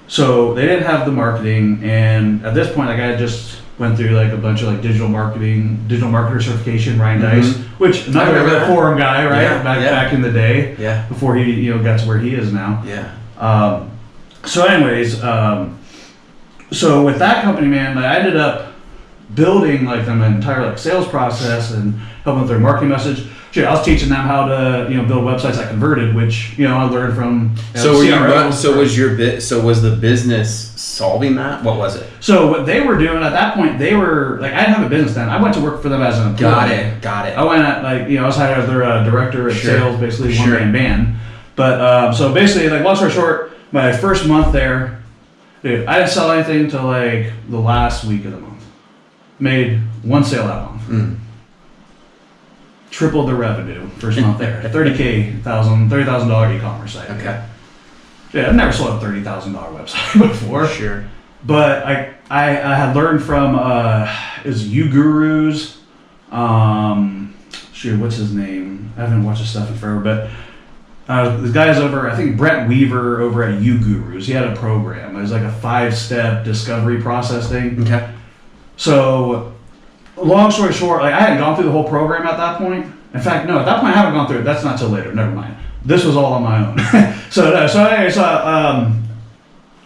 So they didn't have the marketing, and at this point, like I just went through like a bunch of like digital marketer certification, Ryan Dice, which another forum guy, right? Yeah, back in the day, before he got to where he is now. Yeah. So anyways, so with that company, man, I ended up building like an entire like sales process and helping with their marketing message. Shit, I was teaching them how to build websites that converted, which I learned from. So was the business solving that? What was it? So what they were doing at that point, they were like, I didn't have a business then. I went to work for them as an employee. Got it. I went at I was hired as their director of sales, basically one man band. But so basically, like long story short, my first month there. Dude, I didn't sell anything until like the last week of the month. Made one sale that month. Tripled the revenue first month there. $30,000 e-commerce site. Okay. Yeah, I've never sold a $30,000 website before. Sure. But I had learned from is UGurus. What's his name? I haven't watched his stuff in forever, but. The guy's over, I think Brent Weaver over at UGurus. He had a program. It was like a 5-step discovery process thing. Okay. So, long story short, like I hadn't gone through the whole program at that point. In fact, no, at that point I haven't gone through it. That's not till later. Never mind. This was all on my own. So anyway, saw a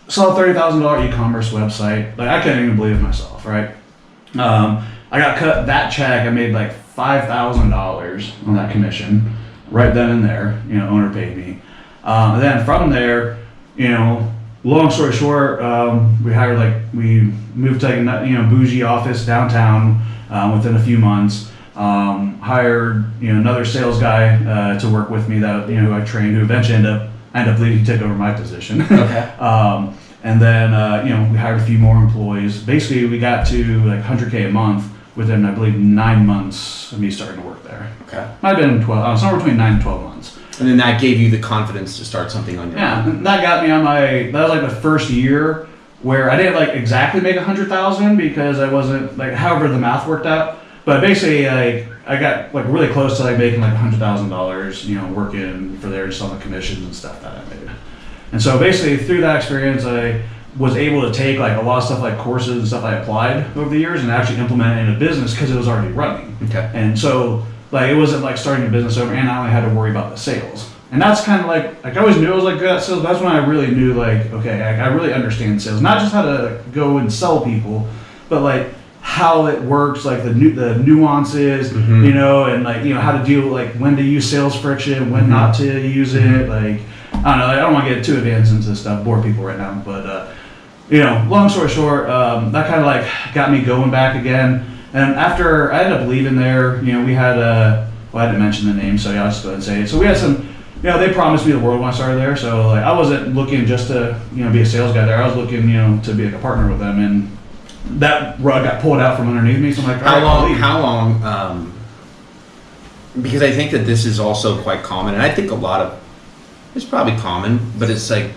$30,000 e-commerce website. Like I couldn't even believe it myself, right? I got cut that check. I made like $5,000 on that commission. Right then and there, owner paid me. And then from there, long story short, we moved to a bougie office downtown within a few months. Hired another sales guy to work with me that who I trained, who eventually ended up leaving. He took over my position. Okay. And then we hired a few more employees. Basically, we got to like $100K a month within, I believe, 9 months of me starting to work there. Okay. Might have been 12, somewhere between 9 and 12 months. And then that gave you the confidence to start something on your own. Yeah, and that got me on that was like the first year where I didn't like exactly make 100,000 because I wasn't like, however the math worked out. But basically, like I got like really close to like making like $100,000, working for there just on the commissions and stuff that I made. And so basically through that experience, I was able to take like a lot of stuff like courses and stuff I applied over the years and actually implement it in a business because it was already running. Okay. And so like it wasn't like starting a business over and I only had to worry about the sales. And that's kind of like I always knew I was like good at sales. That's when I really knew like, okay, I really understand sales. Not just how to go and sell people, but like how it works, like the nuances, and like, how to deal with like when to use sales friction, when not to use it. Like, I don't know, I don't want to get too advanced into this stuff, bore people right now, but long story short, that kind of like got me going back again. And after I ended up leaving there, we had I didn't mention the name, so yeah, I'll just go ahead and say it. So we had some, they promised me the world when I started there. So like I wasn't looking just to, be a sales guy there. I was looking, to be like a partner with them, and that rug got pulled out from underneath me. So I'm like, how long, because I think that this is also quite common, and I think it's probably common, but it's like,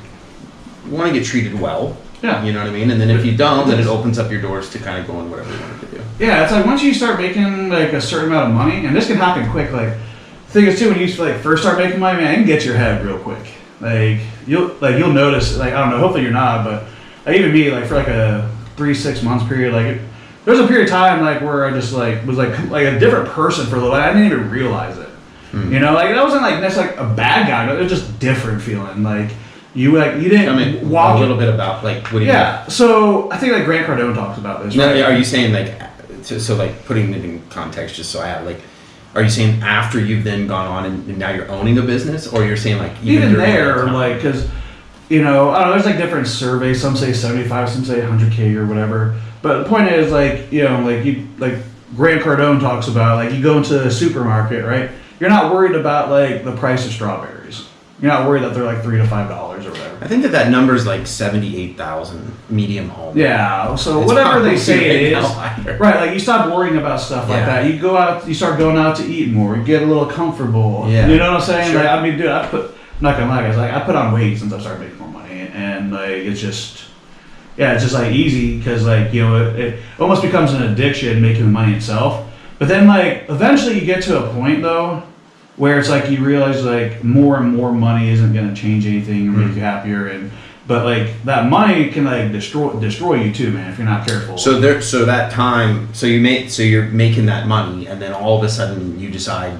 you want to get treated well. Yeah. You know what I mean? And then if you don't, then it opens up your doors to kind of go in whatever you want to do. Yeah, it's like once you start making like a certain amount of money, and this can happen quick, like the thing is too, when you like first start making money, man, it can get to your head real quick. Like you'll notice, like I don't know, hopefully you're not, but like, even me, like for like a 3-6 months period, like there was a period of time like where I just like was like a different person for a little bit. I didn't even realize it. You know, like that wasn't like necessarily like a bad guy. It was just different feeling. Like you didn't walk a little bit about like what do you mean? So I think like Grant Cardone talks about this. No, right? are you saying like so like putting it in context just so I have like, are you saying after you've then gone on and now you're owning a business, or you're saying like even there, like because you know I don't know, there's like different surveys. Some say 75, some say 100K or whatever. But the point is like you know like Grant Cardone talks about like you go into a supermarket, right? You're not worried about like the price of strawberries. You're not worried that they're like $3 to $5 or whatever. I think that number is like 78,000 medium home. Yeah, so It's whatever they probably say it is, higher. right? Like you stop worrying about stuff like that. You go out, you start going out to eat more. You get a little comfortable. Yeah. You know what I'm saying? Sure. Like I mean, dude, I'm not gonna lie, guys. Like I put on weight since I started making more money, and like it's just like easy because like you know it almost becomes an addiction making the money itself. But then like eventually you get to a point though where it's like you realize like more and more money isn't going to change anything or make you happier, but like that money can like destroy you too, man, if you're not careful. So you're making that money, and then all of a sudden you decide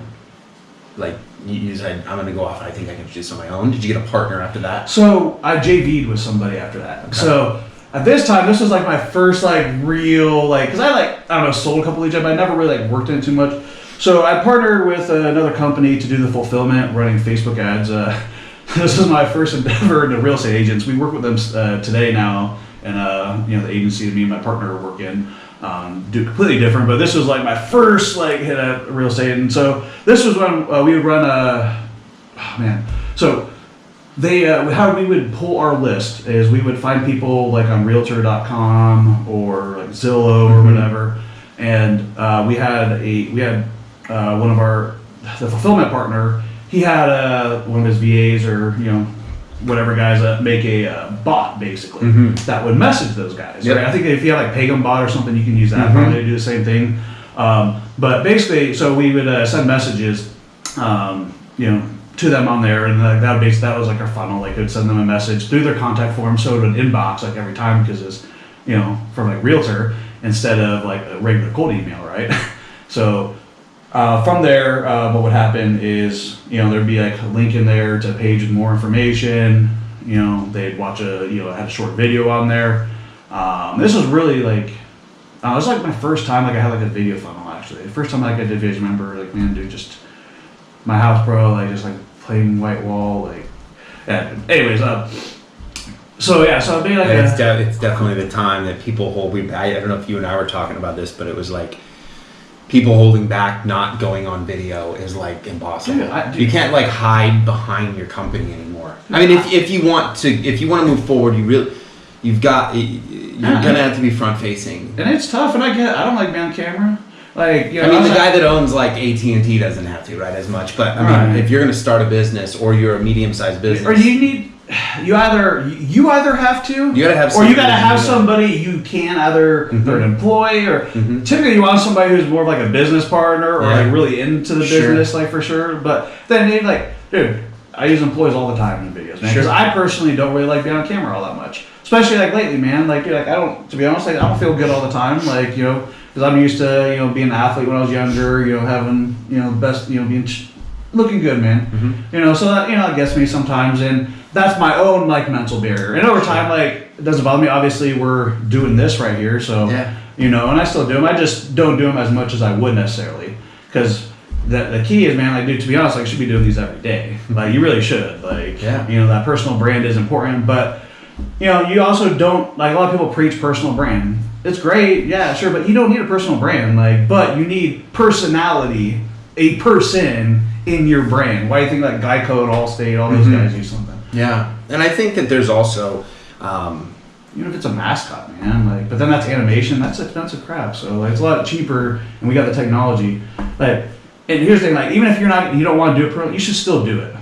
like you decide I'm going to go off and I think I can do this on my own. Did you get a partner after that? So I JV'd with somebody after that. Okay. So at this time, this was like my first like real like because I don't know, sold a couple of jobs, but I never really like worked in it too much. So I partnered with another company to do the fulfillment, running Facebook ads. This is my first endeavor into real estate agents. We work with them today now, and you know the agency that me and my partner work in do completely different. But this was like my first like hit at real estate, and so this was when we would run So they how we would pull our list is we would find people like on Realtor.com or like Zillow or whatever, and we had one of the fulfillment partner, he had one of his VAs or you know whatever guys make a bot basically that would message those guys. Right? I think if you have like Pagum bot or something, you can use that probably to do the same thing. But basically, so we would send messages, you know, to them on there, and like that was like our funnel. Like it would send them a message through their contact form, so it would inbox like every time because it's you know from like Realtor instead of like a regular cold email, right? So. From there, what would happen is, you know, there'd be like a link in there to a page with more information. You know, they'd watch I had a short video on there. This was really like, it was like my first time like I had like a video funnel actually. The first time like I did videos, I remember like, man, dude, just my house, bro, like just like plain white wall, like, yeah. Anyways, so it'd be like it's definitely the time that people hold. I don't know if you and I were talking about this, but it was like, people holding back, not going on video is like impossible. Dude, you can't like hide behind your company anymore. I mean, if you want to move forward, you're gonna have to be front facing. And it's tough, and I don't like being on camera. Like, you know, I mean, the guy that owns like AT&T doesn't have to, right, as much. But I mean, if you're gonna start a business or you're a medium-sized business, or you either have to, you gotta have, or you gotta have somebody you can either they're an employee or typically you want somebody who's more of like a business partner or like really into the business, like for sure. But then they like, dude, I use employees all the time in videos, man, because I personally don't really like being on camera all that much, especially like lately, man. Like, dude, like to be honest, like I don't feel good all the time, like you know, because I'm used to you know being an athlete when I was younger, you know, having you know the best, you know, being looking good, man. You know, so that you know it gets me sometimes and. That's my own like mental barrier, and over time, like it doesn't bother me. Obviously, we're doing this right here, so you know, and I still do them. I just don't do them as much as I would necessarily, because the key is, man, like, dude, to be honest, like, you should be doing these every day. Like, you really should. Like, you know, that personal brand is important, but you know, you also don't like a lot of people preach personal brand. It's great, yeah, sure, but you don't need a personal brand, like, but you need personality, a person in your brand. Why do you think like Geico and Allstate, all those guys use something? Yeah, and I think that there's also, even if it's a mascot, man, like, but then that's animation, that's expensive crap. So like, it's a lot cheaper, and we got the technology. Like, and here's the thing, like, even if you don't want to do it, you should still do it,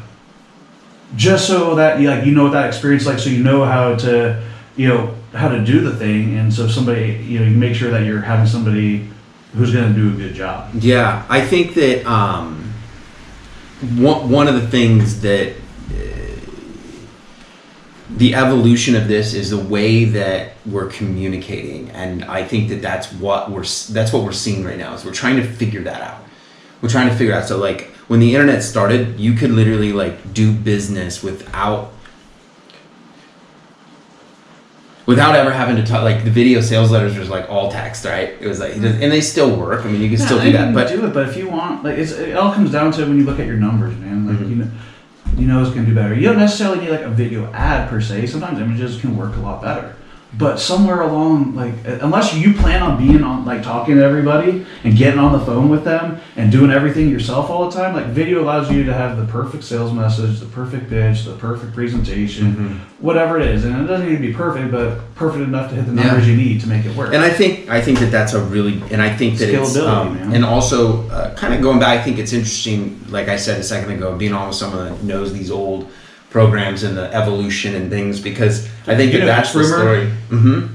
just so that you know what that experience like, so you know how to do the thing, and so somebody you make sure that you're having somebody who's going to do a good job. Yeah, I think that one of the things that the evolution of this is the way that we're communicating, and I think that that's what we're seeing right now. Is we're trying to figure that out. We're trying to figure out. So like when the internet started, you could literally like do business without ever having to talk. Like the video sales letters was like all text, right? It was like, and they still work. I mean, you can still do that, but if you want, like, it all comes down to when you look at your numbers, man. Like, you know it's gonna do better. You don't necessarily need like a video ad per se. Sometimes images can work a lot better. But somewhere along, like, unless you plan on being on, like, talking to everybody and getting on the phone with them and doing everything yourself all the time, like, video allows you to have the perfect sales message, the perfect pitch, the perfect presentation, whatever it is. And it doesn't need to be perfect, but perfect enough to hit the numbers you need to make it work. And I think that's a really, and I think that it's, man. and also kind of going back, I think it's interesting, like I said a second ago, being on with someone that knows these old programs and the evolution and things, because I think that's the story.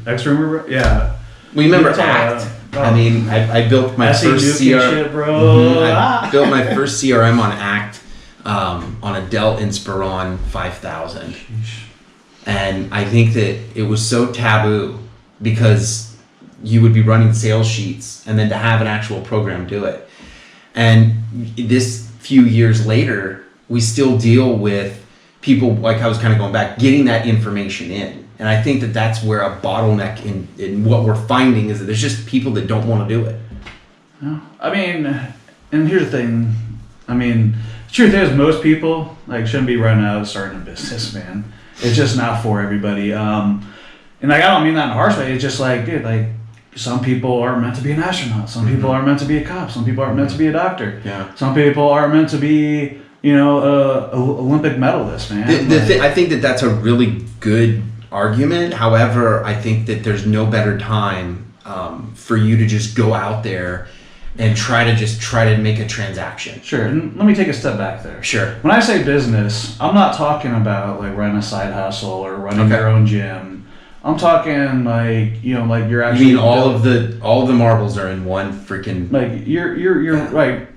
X-Rumor, yeah. We remember Act. I mean, I built my first CRM. I built my first CRM on Act, on a Dell Inspiron 5000. And I think that it was so taboo because you would be running sales sheets and then to have an actual program do it. And this few years later, we still deal with people, like I was kind of going back, getting that information in. And I think that that's where a bottleneck in what we're finding is that there's just people that don't want to do it. No. I mean, and here's the thing. I mean, the truth is most people like shouldn't be running out starting a business, man. It's just not for everybody. And like, I don't mean that in a harsh way. It's just like, dude, like some people are meant to be an astronaut. Some people are meant to be a cop. Some people aren't meant to be a doctor. Yeah. Some people are meant to be, Olympic medalist, man. I think that that's a really good argument. However, I think that there's no better time for you to just go out there and try to make a transaction. Sure. And let me take a step back there. Sure. When I say business, I'm not talking about like running a side hustle or running your own gym. I'm talking like, like you're actually. You mean all of the marbles are in one freaking. Like you're right.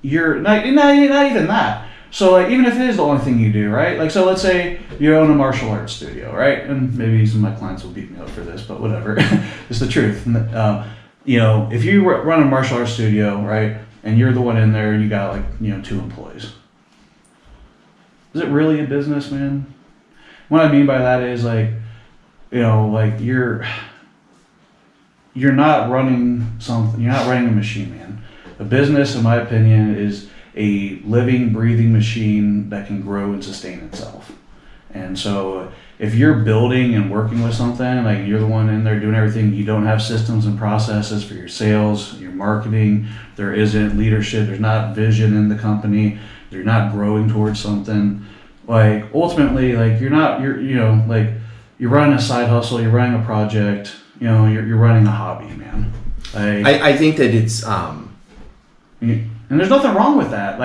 You're not even that. So like even if it is the only thing you do, right? Like so let's say you own a martial arts studio, right? And maybe some of my clients will beat me up for this, but whatever. It's the truth. If you run a martial arts studio, right, and you're the one in there and you got like 2 employees. Is it really a business, man? What I mean by that is like, like you're not running something. You're not running a machine, man. A business, in my opinion, is a living, breathing machine that can grow and sustain itself. And so if you're building and working with something, like you're the one in there doing everything, you don't have systems and processes for your sales, your marketing, there isn't leadership, there's not vision in the company, you're not growing towards something, like ultimately, like you're running a side hustle, you're running a project, you're running a hobby, man. I think that it's and there's nothing wrong with that.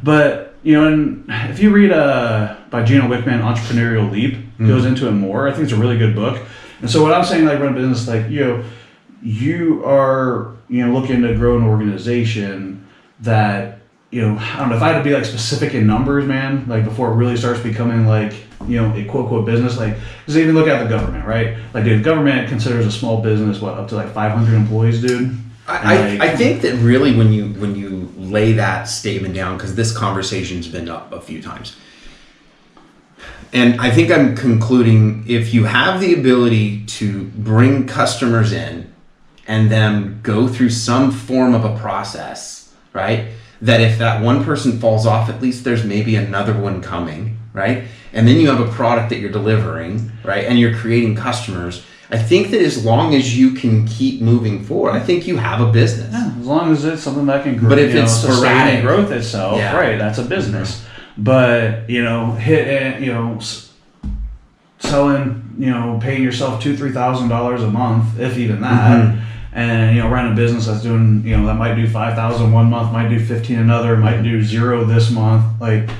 But and if you read by Gino Wickman, Entrepreneurial Leap, goes into it more. I think it's a really good book. And so what I'm saying, like run a business, like you are looking to grow an organization that I don't know if I had to be like specific in numbers, man. Like before it really starts becoming like a quote unquote business, like because even look at the government, right? Like the government considers a small business up to like 500 employees, dude. I think that really when you lay that statement down, because this conversation's been up a few times, and I think I'm concluding if you have the ability to bring customers in and then go through some form of a process, right? That if that one person falls off, at least there's maybe another one coming, right? And then you have a product that you're delivering, right? And you're creating customers. I think that as long as you can keep moving forward, I think you have a business. Yeah, as long as it's something that can grow, but if it's sporadic growth itself, right? That's a business. But selling, paying yourself $2,000-$3,000 a month, if even that, and running a business that's doing, that might do $5,000 one month, might do $15,000 another, might do $0 this month, like.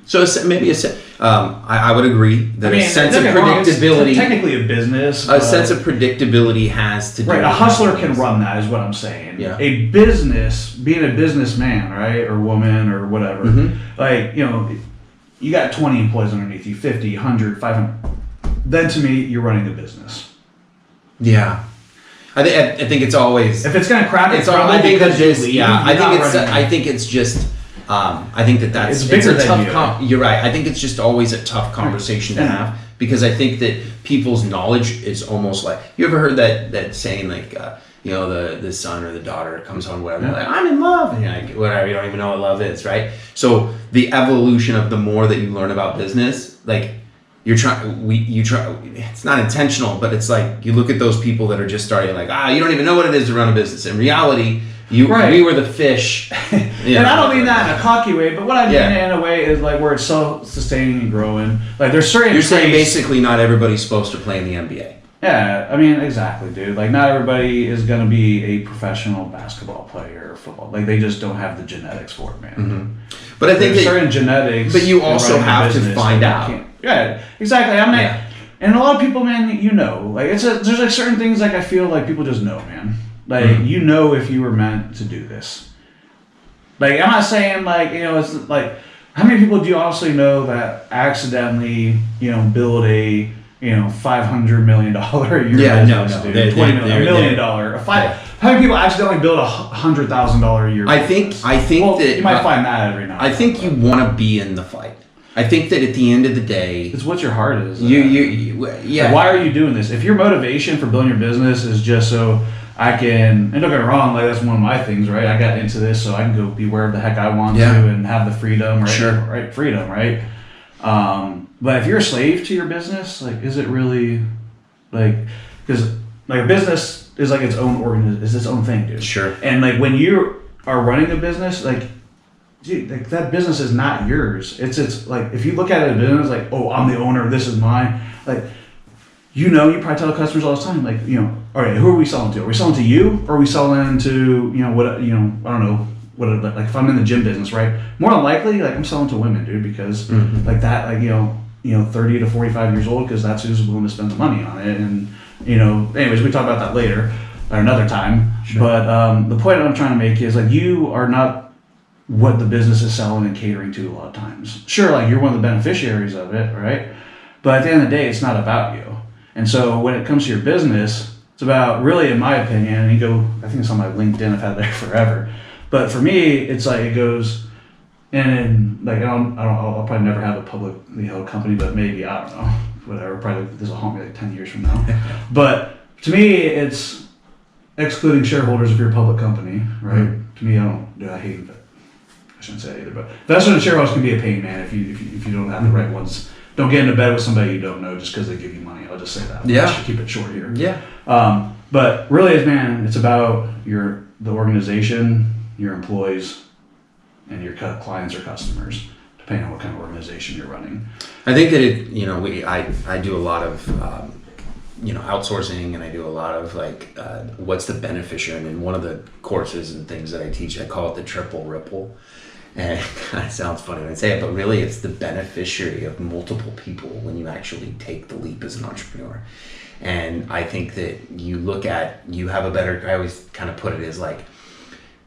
So maybe I would agree that a sense of predictability. It's technically a business. A sense of predictability has to do. Right, a hustler can run that, is what I'm saying. Yeah. A business, being a businessman, right, or woman, or whatever, like you got 20 employees underneath you, 50, 100, 500. Then to me, you're running a business. Yeah. I think it's always. If it's going to crack, it's all. I think that's just. Yeah. I think it's just. I think that's. It's bigger a tough. than you. You're right. I think it's just always a tough conversation to have, because I think that people's knowledge is almost like, you ever heard that saying, like, the son or the daughter comes home, whatever, like, I'm in love, and you're like, whatever, you don't even know what love is, right? So the evolution of the more that you learn about business, like, you try. It's not intentional, but it's like you look at those people that are just starting, like, you don't even know what it is to run a business. In reality, we were the fish. And I don't mean that in a cocky way, but what I mean in a way is like where it's self-sustaining and growing. Like there's certain. You're saying basically not everybody's supposed to play in the NBA. Yeah, I mean exactly, dude. Like not everybody is gonna be a professional basketball player or football. Like they just don't have the genetics for it, man. Mm-hmm. But I think there's certain genetics. But you also have to find out. Yeah, exactly. I'm not. And a lot of people, man, like there's like certain things like I feel like people just know, man. Like if you were meant to do this. Like I'm not saying like it's like how many people do you also know that accidentally build a $500 million a year business, dude? $20 million, how many people accidentally build $100,000 a year? I think that you might find that every now. I think you want to be in the fight. I think that at the end of the day, it's what your heart is. Like, why are you doing this? If your motivation for building your business is just so I can, and don't get me wrong, like that's one of my things, right? I got into this so I can go be wherever the heck I want to and have the freedom, right? Sure. Right, freedom, right? But if you're a slave to your business, like, is it really, like, because like a business is like its own is its own thing, dude. Sure. And like when you are running a business, like, dude, like that business is not yours. It's like if you look at it as a business, like, oh, I'm the owner, this is mine. Like, you probably tell customers all the time, like, all right, who are we selling to? Are we selling to you, or are we selling to what I don't know. Like if I'm in the gym business, right? More than likely, like I'm selling to women, dude, because like that, like 30 to 45 years old, because that's who's willing to spend the money on it. And anyways, we talk about that later or another time. Sure. But the point I'm trying to make is like you are not what the business is selling and catering to a lot of times. Sure, like you're one of the beneficiaries of it, right? But at the end of the day, it's not about you. And so when it comes to your business, it's about really, in my opinion, and I think it's on my LinkedIn. I've had that forever. But for me, it's like it goes, and like I'll probably never have a publicly held company, but maybe, I don't know, whatever. Probably this will haunt me like 10 years from now. But to me, it's excluding shareholders if you're a public company, right? Mm-hmm. To me, I hate it. I shouldn't say that either, but investors and shareholders can be a pain, man. If you don't have the right ones, don't get into bed with somebody you don't know just because they give you money. I'll just say that. Yeah. I should keep it short here. Yeah. But really, man, it's about the organization, your employees, and your clients or customers, depending on what kind of organization you're running. I think that I do a lot of outsourcing, and I do a lot of like what's the beneficiary. And in one of the courses and things that I teach, I call it the triple ripple. And it kind of sounds funny when I say it, but really it's the beneficiary of multiple people when you actually take the leap as an entrepreneur. And I think that you have a better, I always kind of put it as like,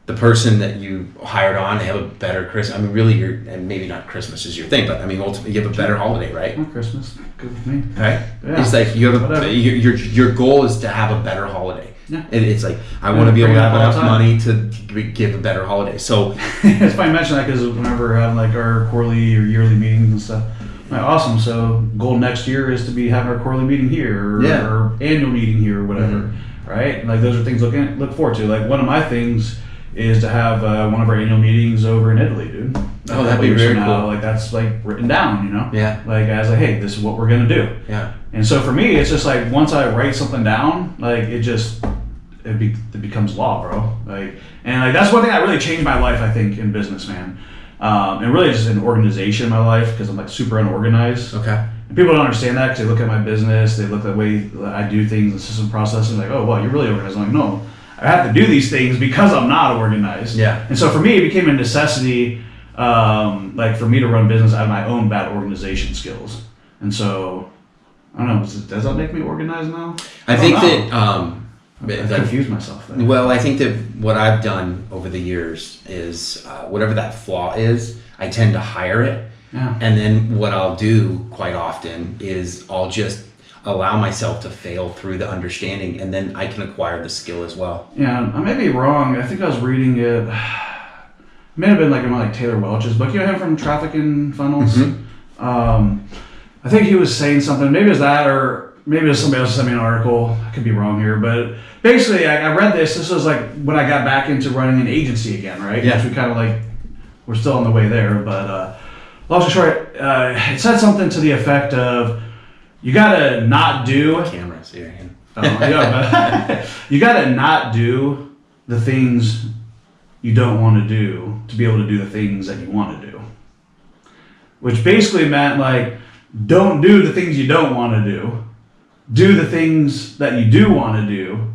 the person that you hired on, they have a better Christmas. I mean, really, and maybe not Christmas is your thing, but I mean, ultimately, you have a better holiday, right? Well, Christmas, good with me. Right? Yeah. It's like you have your goal is to have a better holiday. Yeah. It's like I want to be able to have enough money to give a better holiday. So it's funny you mention that, because whenever we're having like our quarterly or yearly meetings and stuff, I'm like, awesome. So goal next year is to be having our quarterly meeting here or annual meeting here or whatever, right? And like those are things look forward to. Like one of my things is to have one of our annual meetings over in Italy, dude. Oh, that'd be very cool. Like that's like written down, Yeah. Like as like, hey, this is what we're gonna do. Yeah. And so for me, it's just like once I write something down, like it becomes law, bro. Like, and like that's one thing that really changed my life, I think, in business, man. And really just in organization in my life, because I'm like super unorganized. Okay. And people don't understand that because they look at my business, they look at the way I do things, the system processes, like, oh, wow, you're really organized. I'm like, no. I have to do these things because I'm not organized. Yeah. And so for me, it became a necessity, like for me to run business out of my own bad organization skills. And so, I don't know, does that make me organized now? I think that I confused myself there. Well, I think that what I've done over the years is whatever that flaw is, I tend to hire it Yeah. And then what I'll do quite often is I'll just allow myself to fail through the understanding, and then I can acquire the skill as well. Yeah, I may be wrong. I think I was reading it. It may have been like Taylor Welch's book. You know him from Traffic and Funnels? I think he was saying something. Maybe it was that, or maybe it was somebody else sent me an article. I could be wrong here. But basically, I read this. This was like when I got back into running an agency again, right? Yeah. Which we kind of like, we're still on the way there. But long story short, it said something to the effect of, you got to not do... Cameras here. But you got to not do the things you don't want to do to be able to do the things that you want to do. Which basically meant like, don't do the things you don't want to do. Do the things that you do want to do,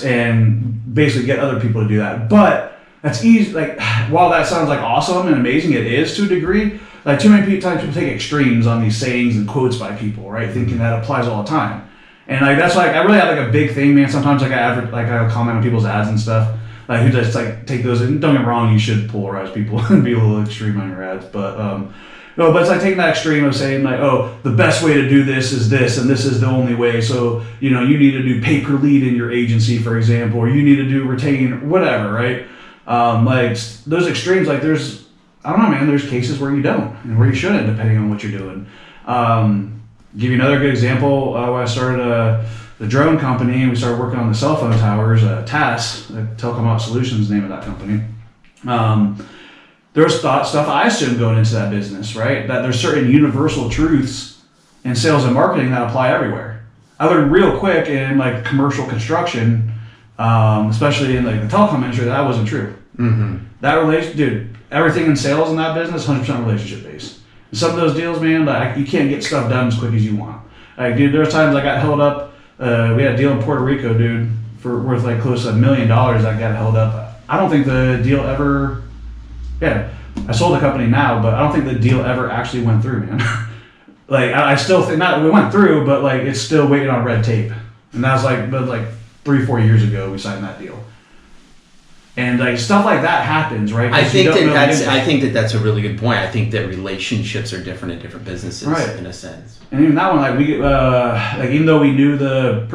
and basically get other people to do that. But that's easy. Like, while that sounds like awesome and amazing, it is to a degree. Like, too many times people take extremes on these sayings and quotes by people, right? Thinking that applies all the time. And like, that's like, I really have like a big thing, man. Sometimes like I comment on people's ads and stuff. Like, who just like take those, and don't get me wrong, you should polarize people and be a little extreme on your ads. But no, but it's like taking that extreme of saying like, oh, the best way to do this, and this is the only way. So, you know, you need to do pay per lead in your agency, for example, or you need to do retain, whatever, right? Like those extremes, like there's, I don't know, man, there's cases where you don't and where you shouldn't, depending on what you're doing. Give you another good example. When I started the drone company and we started working on the cell phone towers, TAS, Telecom Out Solutions, name of that company. There's stuff I assumed going into that business, right? That there's certain universal truths in sales and marketing that apply everywhere. I learned real quick in like commercial construction, especially in like the telecom industry, that wasn't true. That dude, everything in sales in that business, 100% relationship based. And some of those deals, man, like you can't get stuff done as quick as you want. Like, dude, there's times I got held up. We had a deal in Puerto Rico, dude, for worth like close to $1 million. I got held up. I don't think the deal ever. Yeah, I sold the company now, but I don't think the deal ever actually went through, man. Like, I still think not. We went through, but like it's still waiting on red tape. And that was like, 3-4 years ago we signed that deal. And like stuff like that happens, right? I think that's a really good point. I think that relationships are different in different businesses, right, in a sense. And even that one, like we like even though we knew the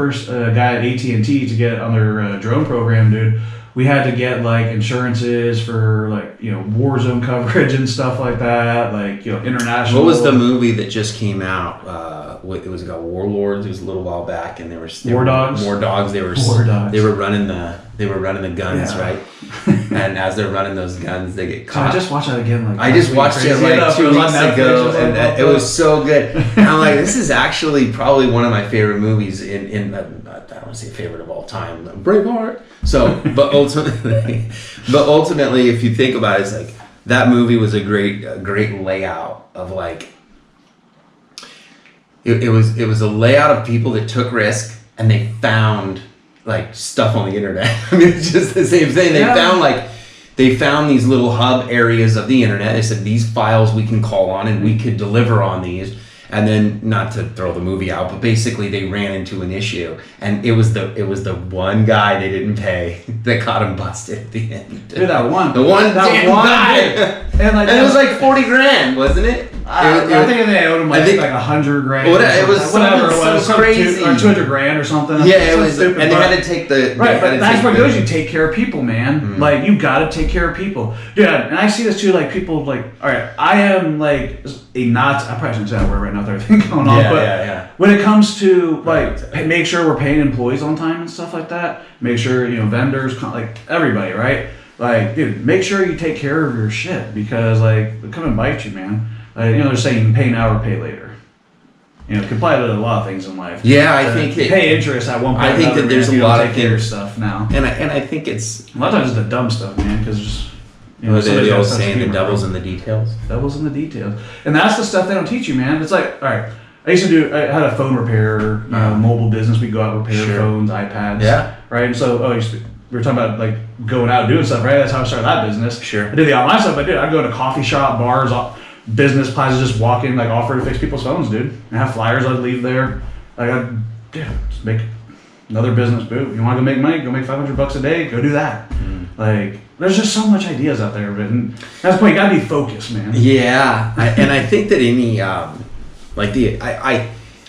guy at AT&T to get on their drone program, dude, we had to get like insurances for like, you know, war zone coverage and stuff like that, like, you know, international. What was the movie that just came out? It was about warlords. It was a little while back, and War Dogs. They were running the guns, yeah, right? And as they're running those guns, they get caught. So I just watched that again. Like, I just watched it like 2 weeks ago, and it was so good. And I'm like, this is actually probably one of my favorite movies. I don't want to say favorite of all time, Braveheart. So, but ultimately, if you think about it, it's like that movie was a great layout of like. It was a layout of people that took risk and they found like stuff on the internet. I mean, it's just the same thing. They found these little hub areas of the internet. They said these files we can call on and we could deliver on these. And then, not to throw the movie out, but basically they ran into an issue, and it was the one guy they didn't pay that got him busted at the end. Dude, that one guy, and it was like $40,000, wasn't it? I think they owed him like $100,000. It was whatever it was, so crazy, or $200,000 or something. Yeah, it was stupid. And they had to take the right. But that's what goes. You take care of people, man. Mm-hmm. Like you got to take care of people, dude. And I see this too. Like people, like, all right, I am like a Nazi. I probably shouldn't say that word right now. With everything going on, but when it comes to like make sure we're paying employees on time and stuff like that, make sure, you know, vendors, like everybody, right? Like, dude, make sure you take care of your shit, because like it'll come and bite you, man. Like, you know, they're saying you can pay now or pay later. You know, it can apply to a lot of things in life. Yeah, I think pay interest at one point. I think that there's a lot of things stuff now, and I think it's a lot of times it's the dumb stuff, man, because. You know, the old saying, the devil's in the details. Devil's in the details. And that's the stuff they don't teach you, man. It's like, all right, I had a phone repair, mobile business. We'd go out and repair phones, iPads. Yeah. Right? And so, we were talking about like going out and doing stuff, right? That's how I started that business. Sure. I did the online stuff. I'd go to coffee shop, bars, business plazas, just walk in, like offer to fix people's phones, dude. And have flyers I'd leave there. Like, just make another business, boo. You want to go make money? Go make $500 a day. Go do that. Like, there's just so much ideas out there, but that's the point. You gotta be focused, man. Yeah, and I think that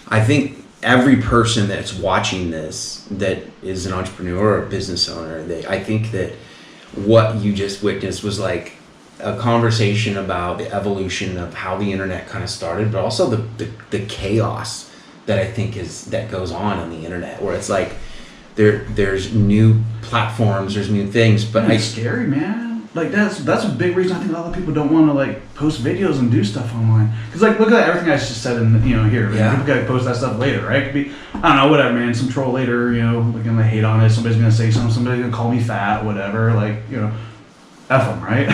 I think every person that's watching this that is an entrepreneur or a business owner, I think that what you just witnessed was like a conversation about the evolution of how the internet kind of started, but also the chaos that I think that goes on the internet, where it's like there's new platforms, there's new things, but it's scary, man. Like that's a big reason I think a lot of people don't want to like post videos and do stuff online. Because like look at everything I just said in here. Yeah. People gotta post that stuff later, right? Could be I don't know, whatever, man. Some troll later, like gonna hate on it. Somebody's gonna say something. Somebody's gonna call me fat, whatever. Like F them, right?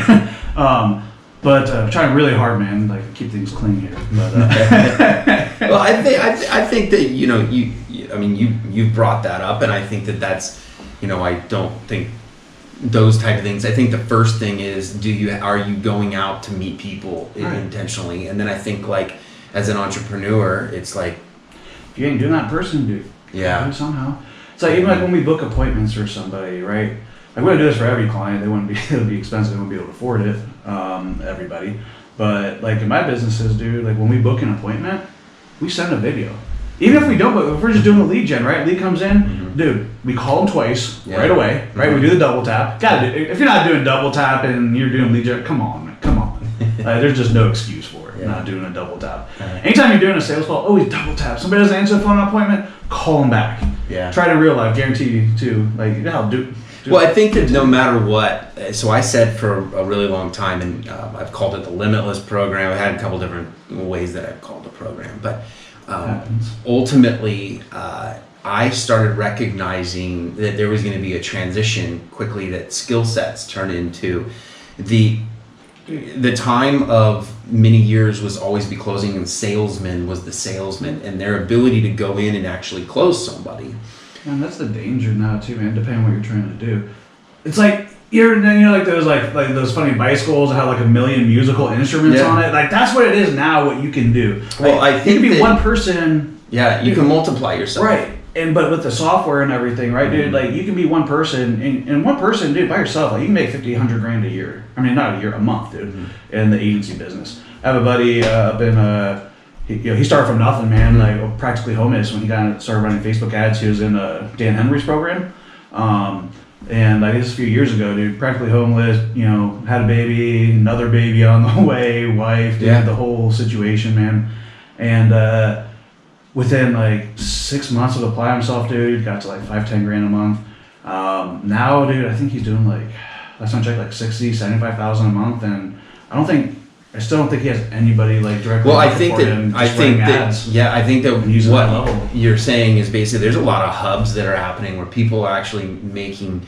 But trying really hard, man. Like keep things clean here. But well, I think that you've brought that up, and I think that's I don't think those type of things. I think the first thing is are you going out to meet people intentionally, and then I think like as an entrepreneur, it's like if you ain't doing that in person, dude. Yeah. Do it somehow. It's like even like when we book appointments for somebody, right? Like we would do this for every client. It would be expensive. They wouldn't be able to afford it. Everybody. But like in my businesses, dude, like when we book an appointment, we send a video. Even if we don't, but if we're just doing a lead gen, right? Lead comes in, dude, we call them twice right away, right? We do the double tap. If you're not doing double tap and you're doing lead gen, come on. There's just no excuse for it, not doing a double tap. Anytime you're doing a sales call, always double tap. Somebody doesn't answer the phone appointment, call them back. Yeah. Try it in real life, guarantee you too. Like, well, I think that no matter what, so I said for a really long time, and I've called it the Limitless program. I had a couple different ways that I've called the program, but ultimately, I started recognizing that there was going to be a transition quickly, that skill sets turn into the time of many years was always be closing, and salesman was the salesman, and their ability to go in and actually close somebody. And that's the danger now too, man. Depending on what you're trying to do, it's like like those like those funny bicycles that have like a million musical instruments on it. Like that's what it is now. What you can do. Well, I think it could be one person. Yeah, you can multiply yourself. Right. But with the software and everything, right, dude, like you can be one person, and one person, dude, by yourself, like you can make $50, $100 a year. I mean, not a year, a month, dude, in the agency business. I have a buddy up in he started from nothing, man, like practically homeless when he started running Facebook ads. He was in Dan Henry's program, and I guess a few years ago, dude, practically homeless, had a baby, another baby on the way, wife, dude, the whole situation, man, and within like 6 months of applying himself, dude, got to like $5-10 a month. Now, dude, I think he's doing like, last time I checked, like 60,000-75,000 a month, and I still don't think he has anybody like directly. Well, I think that what you're saying is basically there's a lot of hubs that are happening where people are actually making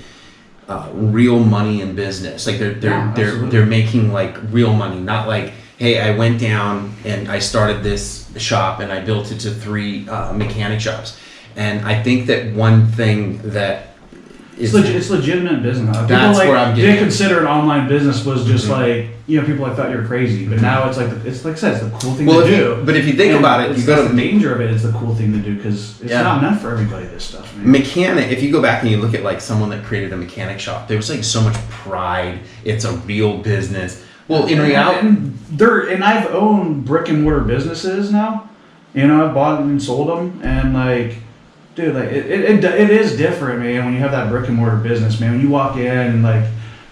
real money in business. Like they're making like real money, not like, hey, I went down and I started this shop and I built it to 3 mechanic shops. And I think that one thing that is it's legitimate business. That's where I'm getting. They consider an online business was just like people like thought you were crazy, but now it's like I said, it's the cool thing to do. But if you think about it, you got the danger of it. It's the cool thing to do because it's not meant for everybody. This stuff, man. Mechanic. If you go back and you look at like someone that created a mechanic shop, there was like so much pride. It's a real business. Well, in reality, and I've owned brick and mortar businesses now. I've bought and sold them, and like, dude, like it is different, man. When you have that brick and mortar business, man, when you walk in and like,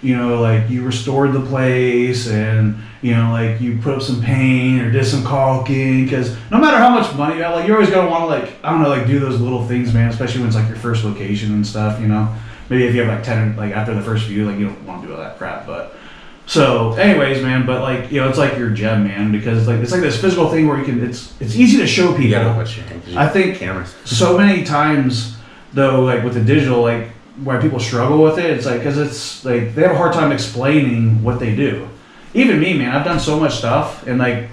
like you restored the place and like you put up some paint or did some caulking, because no matter how much money you have, like you're always gonna want to like like do those little things, man. Especially when it's like your first location and stuff. Maybe if you have like 10, like after the first few, like you don't want to do all that crap, but. So, anyways, man, but like it's like your gem, man, because it's like this physical thing where you can. It's easy to show people. You gotta watch your hands. I think cameras. So many times, though, like with the digital, like where people struggle with it, it's like because it's like they have a hard time explaining what they do. Even me, man, I've done so much stuff, and like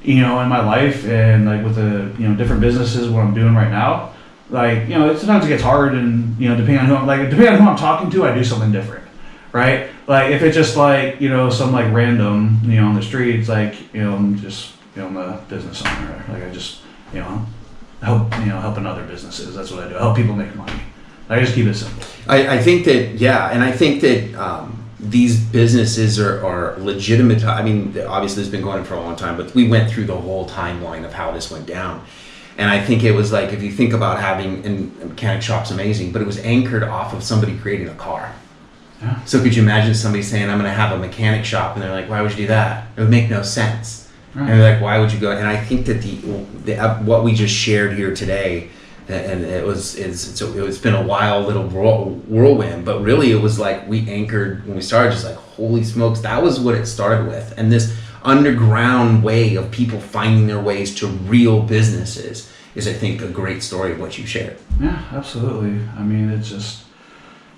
in my life, and like with the different businesses, what I'm doing right now, like sometimes it gets hard, and depending on who I'm talking to, I do something different. Right? Like if it's just like, some like random, on the street, it's like, I'm just, I'm a business owner. Like I just, helping other businesses. That's what I do. I help people make money. I just keep it simple. I think that, and I think that these businesses are legitimate. I mean, obviously it's been going on for a long time, but we went through the whole timeline of how this went down. And I think it was like, if you think about having, and a mechanic shop's amazing, but it was anchored off of somebody creating a car. Yeah. So could you imagine somebody saying, I'm going to have a mechanic shop, and they're like, why would you do that? It would make no sense. Right. And they're like, why would you go? And I think that what we just shared here today, and it's been a wild little whirlwind, but really it was like we anchored when we started, just like, holy smokes, that was what it started with. And this underground way of people finding their ways to real businesses is, I think, a great story of what you shared. Yeah, absolutely. I mean, it's just,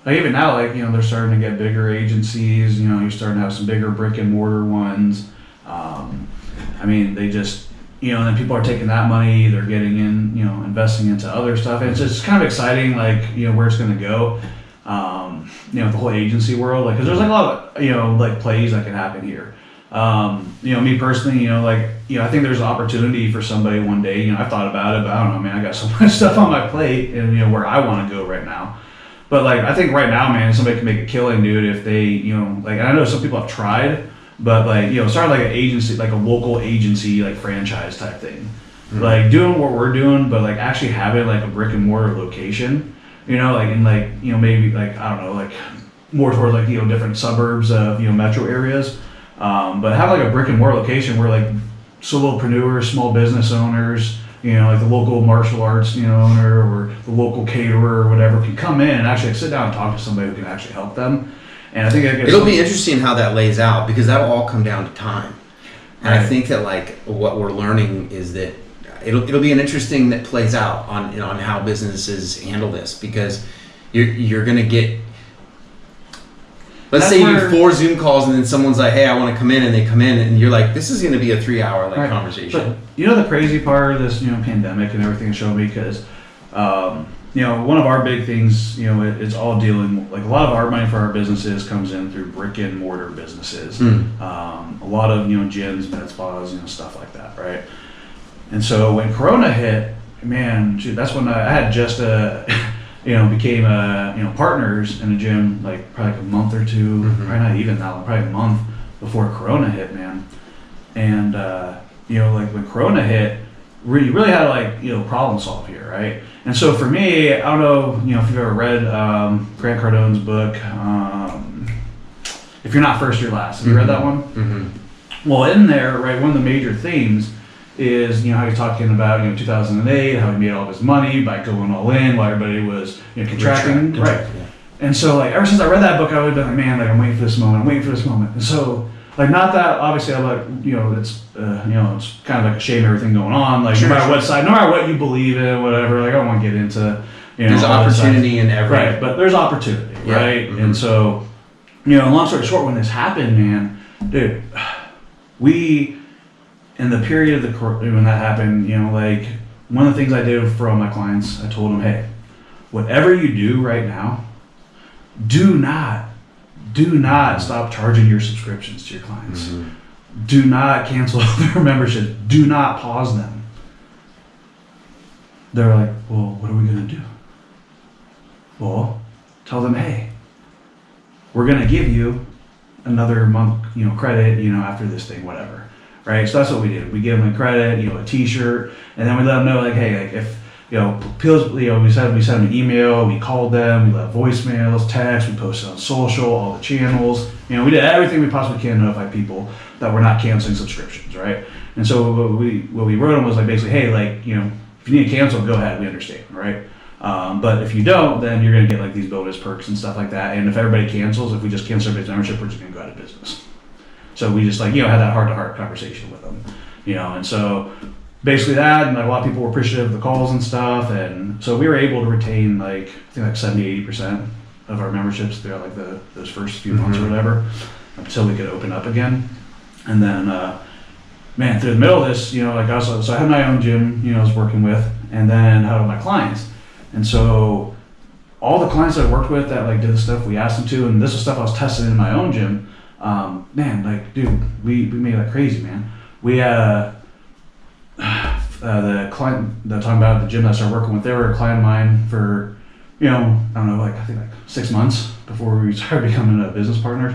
like, even now, like, you know, they're starting to get bigger agencies, you know, you're starting to have some bigger brick and mortar ones. I mean, they just, you know, and then people are taking that money, they're getting in, you know, investing into other stuff. And it's just kind of exciting, like, you know, where it's going to go, you know, the whole agency world. Like, because there's like a lot of, you know, like plays that can happen here. You know, me personally, you know, like, you know, I think there's an opportunity for somebody one day, you know, I've thought about it, but I don't know, man, I got so much stuff on my plate and, you know, where I want to go right now. But like, I think right now, man, somebody can make a killing, dude, if they, you know, like, I know some people have tried, but like, you know, start like an agency, like a local agency, like franchise type thing. Mm-hmm. Like doing what we're doing, but like actually having like a brick and mortar location, you know, like in like, you know, maybe like, I don't know, like more towards like, you know, different suburbs of, you know, metro areas. But have like a brick and mortar location where like solopreneurs, small business owners, you know, like the local martial arts, you know, owner or the local caterer or whatever can come in and actually sit down and talk to somebody who can actually help them. And I think it'll be interesting how that lays out, because that'll all come down to time. And right. I think that like what we're learning is that it'll be an interesting that plays out on, you know, on how businesses handle this, because you're gonna get, let's say you do 4 Zoom calls and then someone's like, hey, I want to come in, and they come in and you're like, this is going to be a 3-hour like conversation. But you know, the crazy part of this, you know, pandemic and everything showed me, because, you know, one of our big things, you know, it's all dealing, like a lot of our money for our businesses comes in through brick and mortar businesses. A lot of, you know, gyms, med spas, you know, stuff like that, right? And so when Corona hit, man, shoot, that's when I had just you know, became you know, partners in a gym, like probably like a month or two, probably not even that long, probably a month before Corona hit, man. And you know, like when Corona hit, you really had to like, you know, problem solve here, right? And so for me, I don't know, you know, if you've ever read Grant Cardone's book, If You're Not First, You're Last. Have you read that one? Well, in there, right, one of the major themes is, you know, how he's talking about, you know, 2008, how he made all of his money by going all in while everybody was, you know, contracting. Right. Yeah. And so, like, ever since I read that book, I would have been like, man, like, I'm waiting for this moment, And so, like, not that, obviously, I'm like, you know, it's, you know, it's kind of like a shame everything going on. Like, no matter what side, no matter what you believe in, whatever, like, I don't want to get into, you know. There's opportunity in every. Right, but there's opportunity, right? And so, you know, long story short, when this happened, man, dude, in the period of when that happened, you know, like, one of the things I did for all my clients, I told them, hey, whatever you do right now, do not stop charging your subscriptions to your clients. Do not cancel their memberships. Do not pause them. They're like, well, what are we going to do? Well, tell them, hey, we're going to give you another month, you know, credit, you know, after this thing, whatever. Right, so that's what we did. We gave them a credit, you know, a T-shirt, and then we let them know, like, hey, like, if, you know, we sent them an email, we called them, we left voicemails, texts, we posted on social, all the channels. You know, we did everything we possibly can to notify people that we're not canceling subscriptions, right? And so what we wrote them was like, basically, hey, like, you know, if you need to cancel, go ahead, we understand, right? But if you don't, then you're gonna get like these bonus perks and stuff like that. And if everybody cancels, if we just cancel everybody's membership, we're just gonna go out of business. So we just, like, you know, had that heart-to-heart conversation with them, you know, and so basically that, and like a lot of people were appreciative of the calls and stuff, and so we were able to retain like, I think like 70-80% of our memberships throughout like those first few months or whatever, until we could open up again. And then, man, through the middle of this, you know, like so I had my own gym, you know, I was working with, and then I had my clients, and so all the clients that I worked with that like did the stuff we asked them to, and this was stuff I was testing in my own gym. Man, like, dude, we made like crazy, man. We the client that I'm talking about, the gym that I started working with, they were a client of mine for, you know, I don't know, like, I think like 6 months before we started becoming business partners.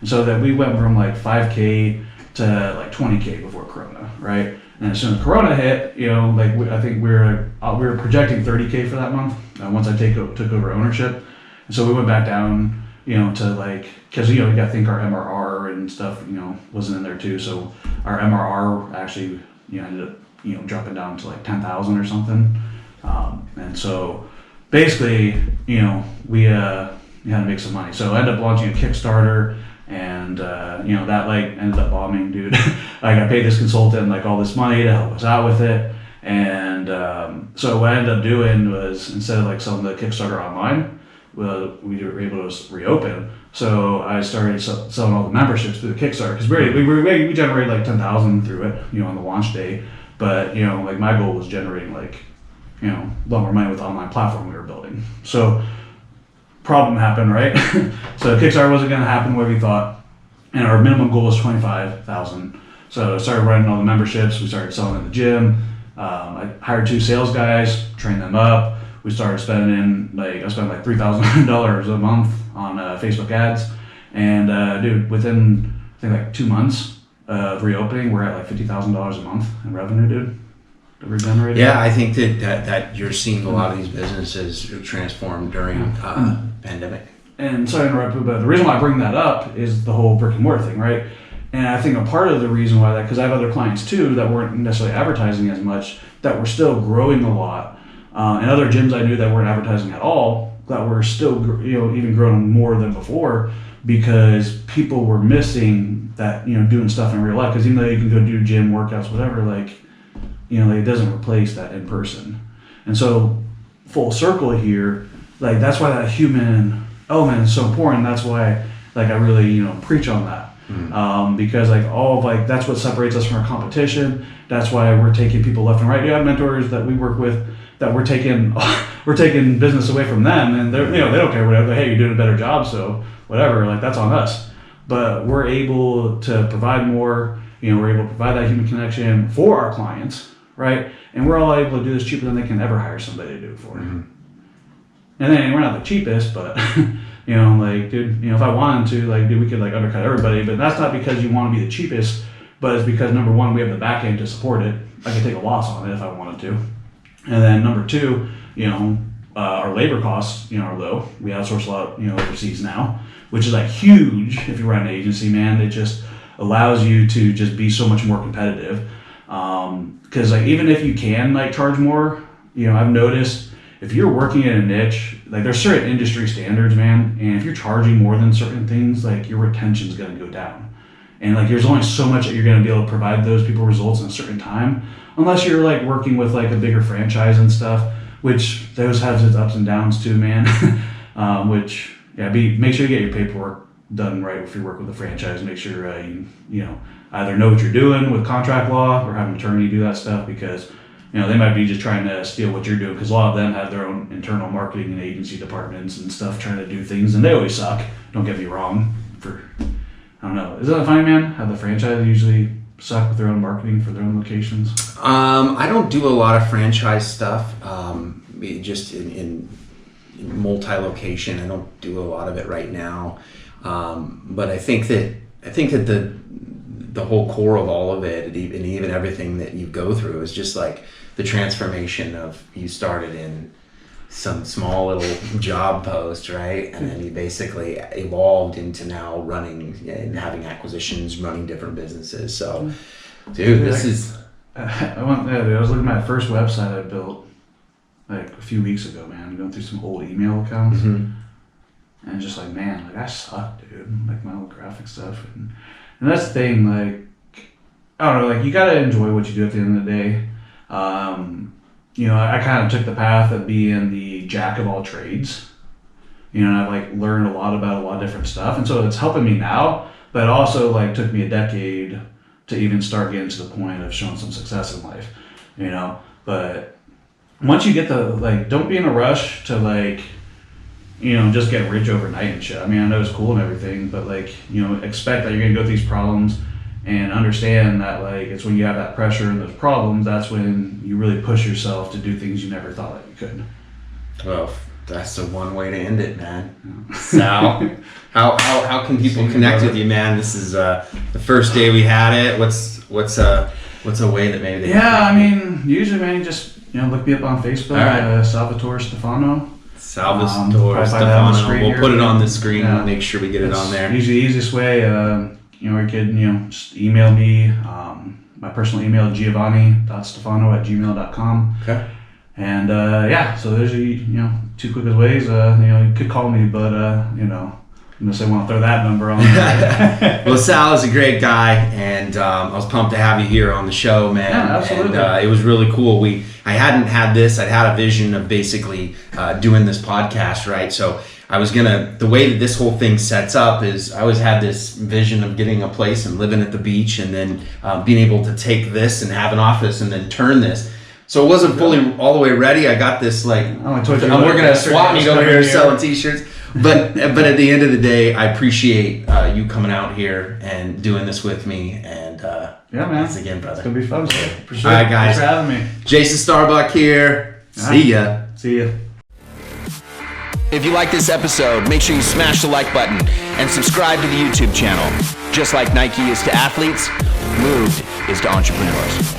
And so that we went from like 5K to like 20K before Corona, right? And as soon as Corona hit, like I think we were projecting 30K for that month once I took over ownership. And so we went back down, to like, because you got to think our MRR and stuff, wasn't in there too. So our MRR actually, ended up, dropping down to like 10,000 or something. And so basically, we had to make some money. So I ended up launching a Kickstarter, and that like ended up bombing, dude. Like I paid this consultant like all this money to help us out with it. And so what I ended up doing was, instead of like selling the Kickstarter online, well, we were able to reopen. So I started selling all the memberships through the Kickstarter, because we generated like 10,000 through it, on the launch day. But like my goal was generating like a lot more money with the online platform we were building. So problem happened, right? So Kickstarter wasn't going to happen the way we thought, and our minimum goal was 25,000. So I started running all the memberships. We started selling in the gym. I hired 2 sales guys, trained them up. We started spending I spent like $3,000 a month on Facebook ads, and dude, within I think like 2 months of reopening, we're at like $50,000 a month in revenue, dude, that we're generating. Yeah, I think that you're seeing a lot of these businesses transform during pandemic. And sorry to interrupt, but the reason why I bring that up is the whole brick and mortar thing, right? And I think a part of the reason why because I have other clients too that weren't necessarily advertising as much, that were still growing a lot. And other gyms I knew that weren't advertising at all, that were still, even growing more than before, because people were missing that, doing stuff in real life. Because even though you can go do gym workouts, whatever, it doesn't replace that in person. And so full circle here, that's why that human element is so important. That's why, I really, preach on that. Because that's what separates us from our competition. That's why we're taking people left and right. You have mentors that we work with that we're taking business away from them, and they're, they don't care whatever. Hey, you're doing a better job, so whatever. That's on us. But we're able to provide more. We're able to provide that human connection for our clients, right? And we're all able to do this cheaper than they can ever hire somebody to do it for. And then we're not the cheapest, but dude, if I wanted to, dude, we could undercut everybody. But that's not because you want to be the cheapest, but it's because number one, we have the back end to support it. I could take a loss on it if I wanted to. And then number two, our labor costs, are low. We outsource a lot, overseas now, which is huge if you run an agency, man. It just allows you to just be so much more competitive. Because even if you can charge more, I've noticed if you're working in a niche, there's certain industry standards, man, and if you're charging more than certain things, your retention's gonna go down. And there's only so much that you're gonna be able to provide those people results in a certain time, unless you're working with a bigger franchise and stuff, which those have its ups and downs too, man. Make sure you get your paperwork done right if you work with a franchise. Make sure you either know what you're doing with contract law or have an attorney do that stuff, because they might be just trying to steal what you're doing, because a lot of them have their own internal marketing and agency departments and stuff trying to do things, and they always suck. Don't get me wrong. I don't know. Isn't that funny, man? How the franchise usually suck with their own marketing for their own locations? I don't do a lot of franchise stuff. Just in multi-location, I don't do a lot of it right now. But I think that the whole core of all of it, and even everything that you go through, is just the transformation of, you started in some small little job post, right? And then you basically evolved into now running and having acquisitions, running different businesses. So, dude, this is... I was looking at my first website I built a few weeks ago, man. Going through some old email accounts. And just man, I suck, dude. My old graphic stuff. And that's the thing, I don't know, you gotta enjoy what you do at the end of the day. I kind of took the path of being the jack of all trades. And I've learned a lot about a lot of different stuff. And so it's helping me now, but it also took me a decade to even start getting to the point of showing some success in life, But once you get don't be in a rush to just get rich overnight and shit. I mean, I know it's cool and everything, but expect that you're gonna go through these problems, and understand that it's when you have that pressure and those problems, that's when you really push yourself to do things you never thought that you could. Well, That's the one way to end it, man. Sal, how can people connect with you, man? This is the first day we had it. What's a way that maybe they usually, man, you just look me up on Facebook. All right. Salvatore Steffano. Salvatore Steffano. We'll put it on the screen. Yeah. We'll make sure we get it on there. Usually the easiest way. You can just email me. My personal email, giovanni.stefano@gmail.com. Okay. And so there's 2 quickest ways. You could call me, but unless they want to throw that number on. Well, Sal is a great guy, and I was pumped to have you here on the show, man. Yeah, absolutely. And it was really cool. I hadn't had this. I'd had a vision of basically doing this podcast, right? So I was the way that this whole thing sets up is I always had this vision of getting a place and living at the beach, and then being able to take this and have an office and then turn this. So it wasn't fully all the way ready. I got this I'm working at a swap meet over here selling t-shirts. But at the end of the day, I appreciate you coming out here and doing this with me. And yeah, man. Thanks again, brother. It's going to be fun. For sure. All right, guys. Thanks for having me. Jason Starbuck here. See ya. See ya. If you like this episode, make sure you smash the like button and subscribe to the YouTube channel. Just like Nike is to athletes, Moved is to entrepreneurs.